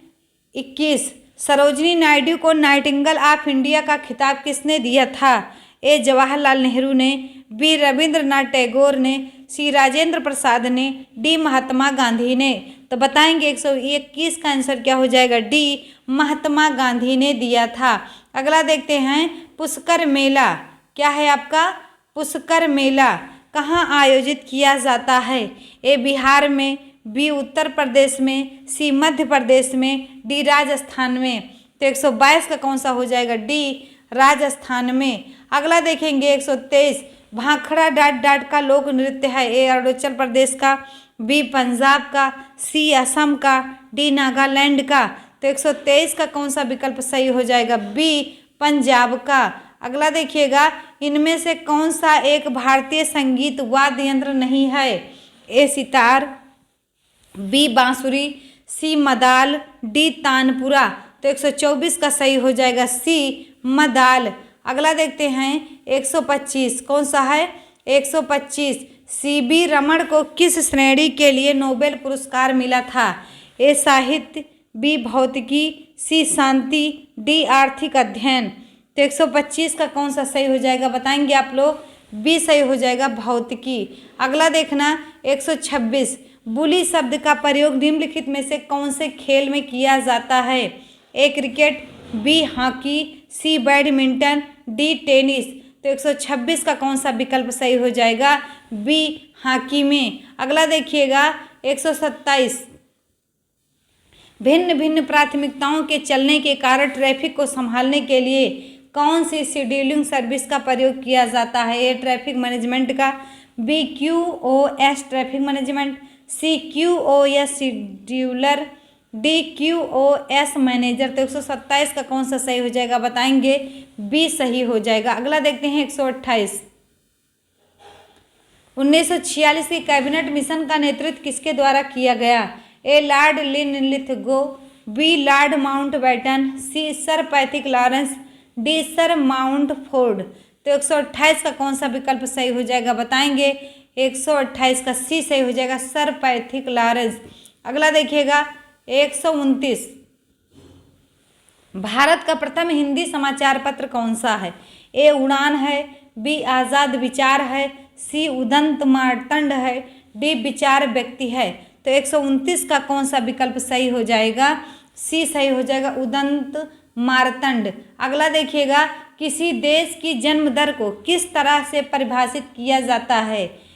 21। सरोजिनी नायडू को नाइटिंगेल ऑफ इंडिया का खिताब किसने दिया था? ए जवाहरलाल नेहरू ने, बी रविंद्रनाथ टैगोर ने, सी राजेंद्र प्रसाद ने, डी महात्मा गांधी ने। तो बताएंगे 121 का आंसर क्या हो जाएगा? डी महात्मा गांधी ने दिया था। अगला देखते हैं पुष्कर मेला। क्या है आपका? पुष्कर मेला कहाँ आयोजित किया जाता है? ए बिहार में, बी उत्तर प्रदेश में, सी मध्य प्रदेश में, डी राजस्थान में। तो 122 का कौन सा हो जाएगा? डी राजस्थान में। अगला देखेंगे 123। भाखड़ा डाट डाट का लोक नृत्य है? ए अरुणाचल प्रदेश का, बी पंजाब का, सी असम का, डी नागालैंड का। तो 123 का कौन सा विकल्प सही हो जाएगा? बी पंजाब का। अगला देखिएगा, इनमें से कौन सा एक भारतीय संगीत वाद्य यंत्र नहीं है? ए सितार, बी बांसुरी, सी मदाल, डी तानपुरा। तो 124 का सही हो जाएगा सी मदाल। अगला देखते हैं 125। कौन सा है? 125। सीबी रमण को किस श्रेणी के लिए नोबेल पुरस्कार मिला था? ए साहित्य, बी भौतिकी, सी शांति, डी आर्थिक अध्ययन। तो 125 का कौन सा सही हो जाएगा बताएंगे आप लोग? बी सही हो जाएगा भौतिकी। अगला देखना 126। बुली शब्द का प्रयोग निम्नलिखित में से कौन से खेल में किया जाता है? ए क्रिकेट, बी हॉकी, सी बैडमिंटन, डी टेनिस। तो 126 का कौन सा विकल्प सही हो जाएगा? बी हॉकी में। अगला देखिएगा 127। भिन्न भिन्न प्राथमिकताओं के चलने के कारण ट्रैफिक को संभालने के लिए कौन सी शेड्यूलिंग सर्विस का प्रयोग किया जाता है? ए ट्रैफिक मैनेजमेंट का, बी QoS ट्रैफिक मैनेजमेंट, सी QoS scheduler, D QoS manager. तो 127 का कौन सा सही हो जाएगा बताएंगे? बी सही हो जाएगा। अगला देखते हैं 128। 1946 की कैबिनेट मिशन का नेतृत्व किसके द्वारा किया गया? A Lord Linlithgow, B Lord Mountbatten, C Sir Pethick Lawrence, D Sir Montford. तो 128 का कौन सा विकल्प सही हो जाएगा बताएंगे? 128 का सी सही हो जाएगा, सर पैथिक लॉरेंस। अगला देखिएगा 129। भारत का प्रथम हिंदी समाचार पत्र कौन सा है? ए उड़ान है, बी आज़ाद विचार है, सी उदंत मार्तंड है, डी विचार व्यक्ति है। तो 129 का कौन सा विकल्प सही हो जाएगा? सी सही हो जाएगा, उदंत मार्तंड। अगला देखिएगा, किसी देश की जन्म दर को किस तरह से परिभाषित किया जाता है?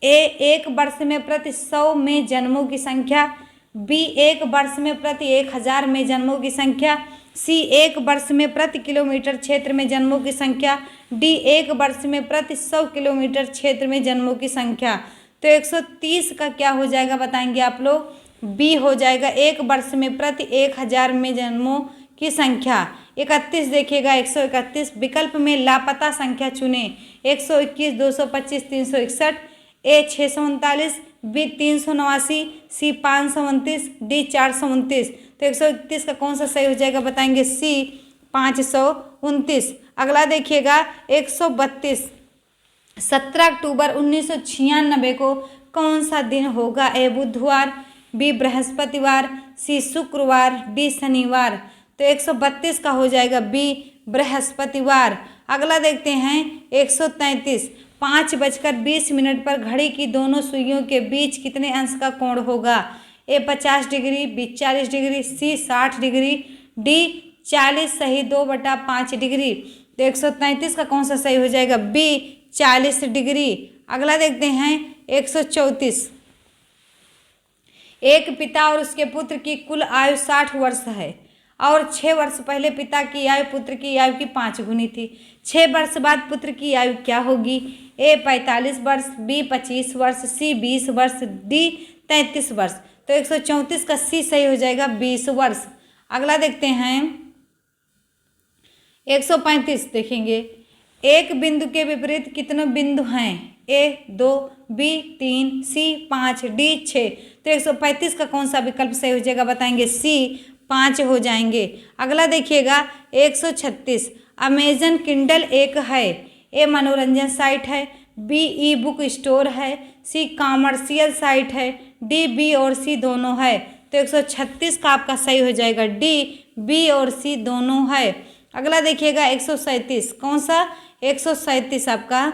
ए एक वर्ष में प्रति 100 में जन्मों की संख्या, बी एक वर्ष में प्रति 1000 में जन्मों की संख्या, सी 1 वर्ष में प्रति किलोमीटर क्षेत्र में जन्मों की संख्या, डी 1 वर्ष में प्रति 100 किलोमीटर क्षेत्र में जन्मों की संख्या। तो 130 का क्या हो जाएगा बताएंगे आप लोग, बी हो जाएगा, 1 वर्ष में प्रति 1000 में जन्मों की संख्या। 31 देखिएगा, 131 विकल्प में लापता संख्या चुने, 121, 225, 361, ए 639, बी 389, सी 529, डी 429। तो 131 का कौन सा सही हो जाएगा बताएंगे, सी 529। अगला देखिएगा 132, 17 अक्टूबर 1996 को कौन सा दिन होगा, ए बुधवार, बी बृहस्पतिवार, सी शुक्रवार, डी शनिवार। तो 132 का हो जाएगा बी बृहस्पतिवार। अगला देखते हैं 133, 5:20 पर घड़ी की दोनों सुइयों के बीच कितने अंश का कोण होगा, ए 50 डिग्री, बी 40 डिग्री, सी 60 डिग्री, डी 40 सही 2/5 डिग्री। तो 133 का कौन सा सही हो जाएगा, बी 40 डिग्री। अगला देखते हैं 134, एक पिता और उसके पुत्र की कुल आयु 60 वर्ष है और 6 वर्ष पहले पिता की आयु पुत्र की आयु की 5 गुनी थी। 6 वर्ष बाद पुत्र की आयु क्या होगी, ए 45 वर्ष, बी 25 वर्ष, सी 20 वर्ष, डी 33 वर्ष। तो 134 का सी सही हो जाएगा, 20 वर्ष। अगला देखते हैं 135 देखेंगे, एक बिंदु के विपरीत कितने बिंदु हैं, ए 2, बी 3, सी 5, डी 6। तो 135 का कौन सा विकल्प सही हो जाएगा बताएंगे, सी 5 हो जाएंगे। अगला देखिएगा 136, अमेजन किंडल एक है, ए मनोरंजन साइट है, बी ई बुक स्टोर है, सी कॉमर्शियल साइट है, डी बी और सी दोनों है। तो 136 का आपका सही हो जाएगा, डी बी और सी दोनों है। अगला देखिएगा 137, कौन सा 137 आपका,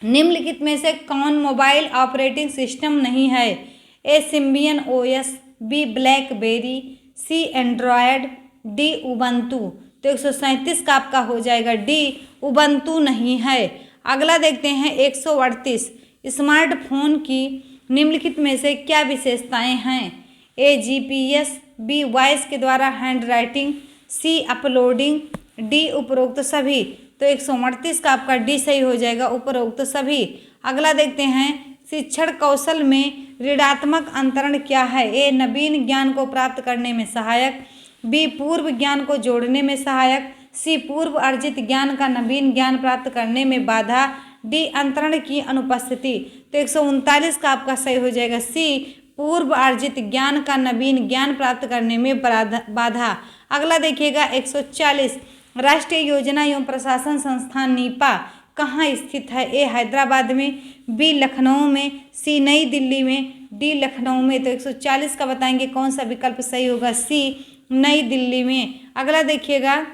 निम्नलिखित में से कौन मोबाइल ऑपरेटिंग सिस्टम नहीं है, ए सिम्बियन ओएस, बी ब्लैकबेरी, सी एंड्रॉयड, डी उबंटू। तो 137 का आपका हो जाएगा डी उबंटू नहीं है। अगला देखते हैं 138, स्मार्टफोन की निम्नलिखित में से क्या विशेषताएं हैं, ए जीपीएस, बी वॉइस के द्वारा हैंड राइटिंग, सी अपलोडिंग, डी उपरोक्त सभी। तो 138 का आपका डी सही हो जाएगा, उपरोक्त सभी। अगला देखते हैं शिक्षण कौशल में ऋणात्मक अंतरण क्या है, ए नवीन ज्ञान को प्राप्त करने में सहायक, बी पूर्व ज्ञान को जोड़ने में सहायक, सी पूर्व अर्जित ज्ञान का नवीन ज्ञान प्राप्त करने में बाधा, डी अंतरण की अनुपस्थिति। तो 139 का आपका सही हो जाएगा, सी पूर्व अर्जित ज्ञान का नवीन ज्ञान प्राप्त करने में बाधा। अगला देखिएगा 140, राष्ट्रीय योजना एवं प्रशासन संस्थान नीपा कहाँ स्थित है, ए हैदराबाद में, बी लखनऊ में, सी नई दिल्ली में, डी लखनऊ में। तो 140 का बताएंगे कौन सा विकल्प सही होगा, सी नई दिल्ली में। अगला देखिएगा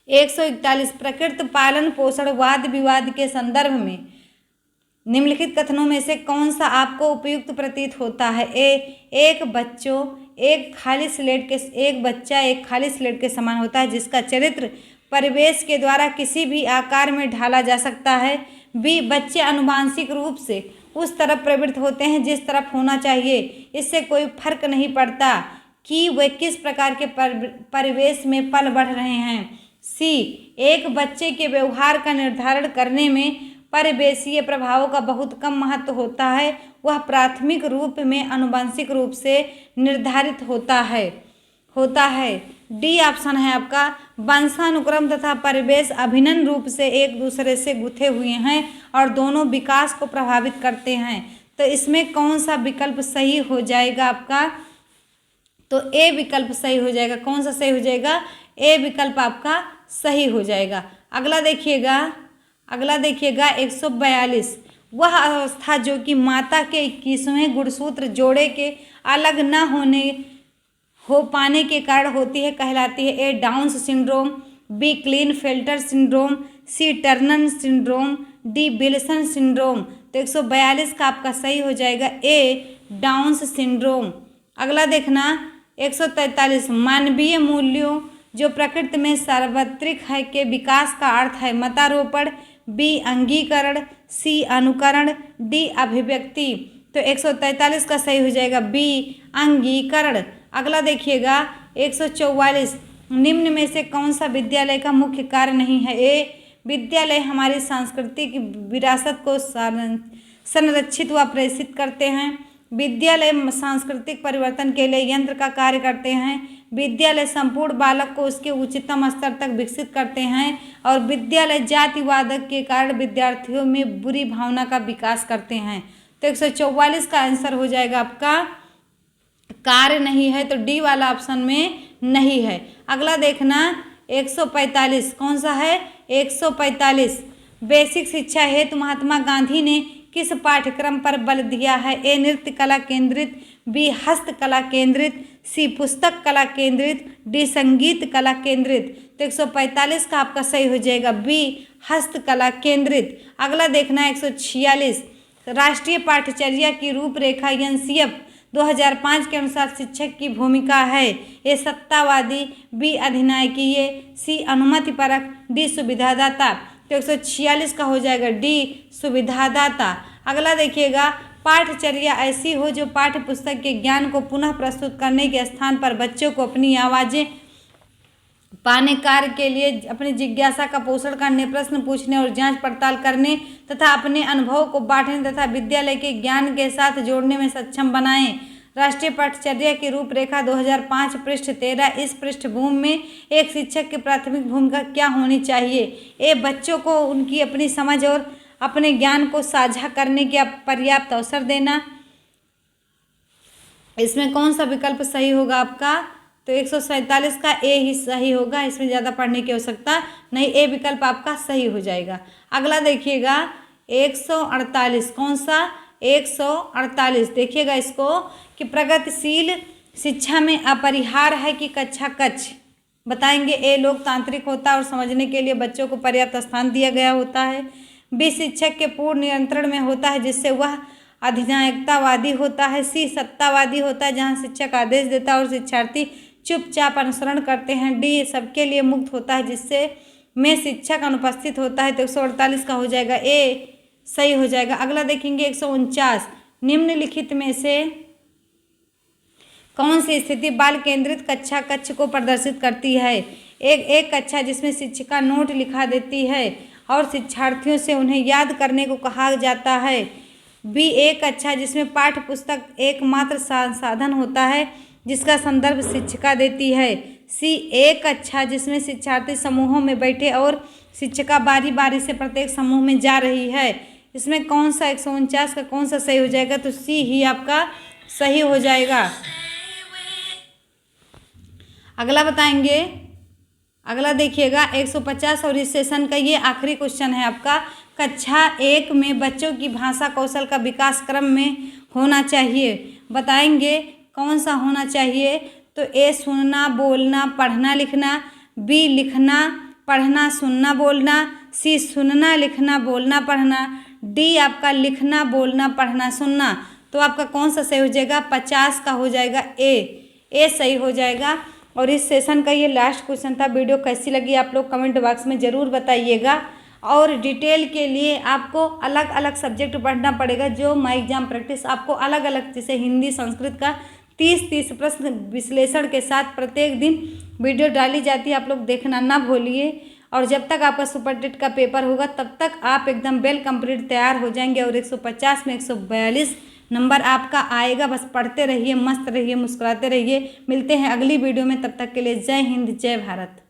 141, प्रकृति पालन पोषण वाद विवाद के संदर्भ में निम्नलिखित कथनों में से कौन सा आपको उपयुक्त प्रतीत होता है, ए एक बच्चा एक खाली स्लेट के समान होता है जिसका चरित्र परिवेश के द्वारा किसी भी आकार में ढाला जा सकता है, बी बच्चे आनुवांशिक रूप से उस तरफ प्रवृत्त होते हैं जिस तरफ होना चाहिए, इससे कोई फर्क नहीं पड़ता कि वे किस प्रकार के परिवेश में पल बढ़ रहे हैं, सी एक बच्चे के व्यवहार का निर्धारण करने में परिवेशीय प्रभावों का बहुत कम महत्व होता है, वह प्राथमिक रूप में आनुवंशिक रूप से निर्धारित होता है। डी ऑप्शन है आपका, वंशानुक्रम तथा परिवेश अभिन्न रूप से एक दूसरे से गुथे हुए हैं और दोनों विकास को प्रभावित करते हैं। तो इसमें कौन सा विकल्प सही हो जाएगा आपका, तो ए विकल्प सही हो जाएगा। कौन सा सही हो जाएगा, ए विकल्प आपका सही हो जाएगा। अगला देखिएगा 142, वह अवस्था जो कि माता के 21वें गुणसूत्र जोड़े के अलग न हो पाने के कारण होती है कहलाती है, A Down's syndrome, B Klinefelter syndrome, C Turner syndrome, D Wilson syndrome. तो 142 का आपका सही हो जाएगा ए डाउन्स सिंड्रोम। अगला देखना 143, मानवीय मूल्यों जो प्रकृति में सार्वत्रिक है के विकास का अर्थ है मतारोपण, बी अंगीकरण, सी अनुकरण, डी अभिव्यक्ति। तो 143 का सही हो जाएगा बी अंगीकरण। अगला देखिएगा 144 निम्न में से कौन सा विद्यालय का मुख्य कार्य नहीं है? ए, विद्यालय हमारी सांस्कृतिक विरासत को संरक्षित व प्रेषित करते हैं। विद्यालय सांस्कृतिक परिवर्तन के लिए यंत्र का कार्य करते हैं। विद्यालय संपूर्ण बालक को उसके उच्चतम स्तर तक विकसित करते हैं। और विद्यालय जातिवाद के कारण विद्यार्थियों में बुरी भावना का विकास करते हैं। तो 144 का आंसर हो जाएगा आपका कार्य नहीं है, तो डी वाला ऑप्शन में नहीं है। अगला देखना 145 कौन सा है? 145 बेसिक शिक्षा हेतु महात्मा गांधी ने किस पाठ्यक्रम पर बल दिया है? ए, नृत्य कला केंद्रित, बी, हस्तकला केंद्रित, सी, पुस्तक कला केंद्रित, डी, संगीत कला केंद्रित। तो 145 का आपका सही हो जाएगा बी, हस्तकला केंद्रित। अगला देखना 146 राष्ट्रीय पाठ्यचर्या की रूपरेखा एनसीएफ 2005 के अनुसार शिक्षक की भूमिका है। ए, सत्तावादी, बी, अधिनायकीय, सी, अनुमतिपरक, डी, सुविधादाता। तो 146 का हो जाएगा डी, सुविधादाता। अगला देखिएगा पाठ्यचर्या ऐसी हो जो पाठ्य पुस्तक के ज्ञान को पुनः प्रस्तुत करने के स्थान पर बच्चों को अपनी आवाज़ें पाने, कार्य के लिए अपनी जिज्ञासा का पोषण करने, प्रश्न पूछने और जांच पड़ताल करने तथा अपने अनुभव को बांटने तथा विद्यालय के ज्ञान के साथ जोड़ने में सक्षम बनाएं। राष्ट्रीय पाठ्यचर्या की रूपरेखा 2005 पृष्ठ 13। इस पृष्ठभूमि में एक शिक्षक की प्राथमिक भूमिका क्या होनी चाहिए? ए, बच्चों को उनकी अपनी समझ और अपने ज्ञान को साझा करने का पर्याप्त अवसर देना। इसमें कौन सा विकल्प सही होगा आपका? तो 147 का ए ही सही होगा, इसमें ज़्यादा पढ़ने की आवश्यकता नहीं, ए विकल्प आपका सही हो जाएगा। अगला देखिएगा 148 कौन सा? 148 देखिएगा इसको कि प्रगतिशील शिक्षा में अपरिहार्य है कि कक्षा कक्ष बताएंगे। ए, लोकतांत्रिक होता है और समझने के लिए बच्चों को पर्याप्त स्थान दिया गया होता है। बी, शिक्षक के पूर्ण नियंत्रण में होता है जिससे वह अधिनायकतावादी होता है। सी, सत्तावादी होता है जहां शिक्षक आदेश देता है और शिक्षार्थी चुपचाप अनुसरण करते हैं। डी, सबके लिए मुक्त होता है जिससे में शिक्षक अनुपस्थित होता है। तो 148 का हो जाएगा ए, सही हो जाएगा। अगला देखेंगे 149 निम्नलिखित में से कौन सी स्थिति बाल केंद्रित कक्षा कक्ष को प्रदर्शित करती है? एक कक्षा जिसमें शिक्षिका नोट लिखा देती है और शिक्षार्थियों से उन्हें याद करने को कहा जाता है। बी, एक कक्षा जिसमें पाठ्य पुस्तक एकमात्र संसाधन होता है जिसका संदर्भ शिक्षिका देती है। सी, एक कक्षा जिसमें शिक्षार्थी समूहों में बैठे और शिक्षिका बारी बारी से प्रत्येक समूह में जा रही है। इसमें कौन सा 149 का कौन सा सही हो जाएगा? तो सी ही आपका सही हो जाएगा। अगला बताएंगे, अगला देखिएगा 150 और इस सेशन का ये आखिरी क्वेश्चन है आपका। कक्षा 1 में बच्चों की भाषा कौशल का विकास क्रम में होना चाहिए, बताएंगे कौन सा होना चाहिए? तो ए, सुनना, बोलना, पढ़ना, लिखना, बी, लिखना, पढ़ना, सुनना, बोलना, सी, सुनना, लिखना, बोलना, पढ़ना, डी आपका लिखना, बोलना, पढ़ना, सुनना। तो आपका कौन सा सही हो जाएगा? 50 का हो जाएगा ए सही हो जाएगा। और इस सेशन का ये लास्ट क्वेश्चन था। वीडियो कैसी लगी आप लोग कमेंट बॉक्स में ज़रूर बताइएगा। और डिटेल के लिए आपको अलग अलग सब्जेक्ट पढ़ना पड़ेगा, जो माई एग्जाम प्रैक्टिस आपको अलग अलग, जैसे हिंदी, संस्कृत का 30 प्रश्न विश्लेषण के साथ प्रत्येक दिन वीडियो डाली जाती है। आप लोग देखना ना भूलिए। और जब तक आपका सुपर टेट का पेपर होगा तब तक आप एकदम वेल कंप्लीट तैयार हो जाएंगे और 150 में 142 नंबर आपका आएगा। बस पढ़ते रहिए, मस्त रहिए, मुस्कुराते रहिए। मिलते हैं अगली वीडियो में, तब तक के लिए जय हिंद, जय भारत।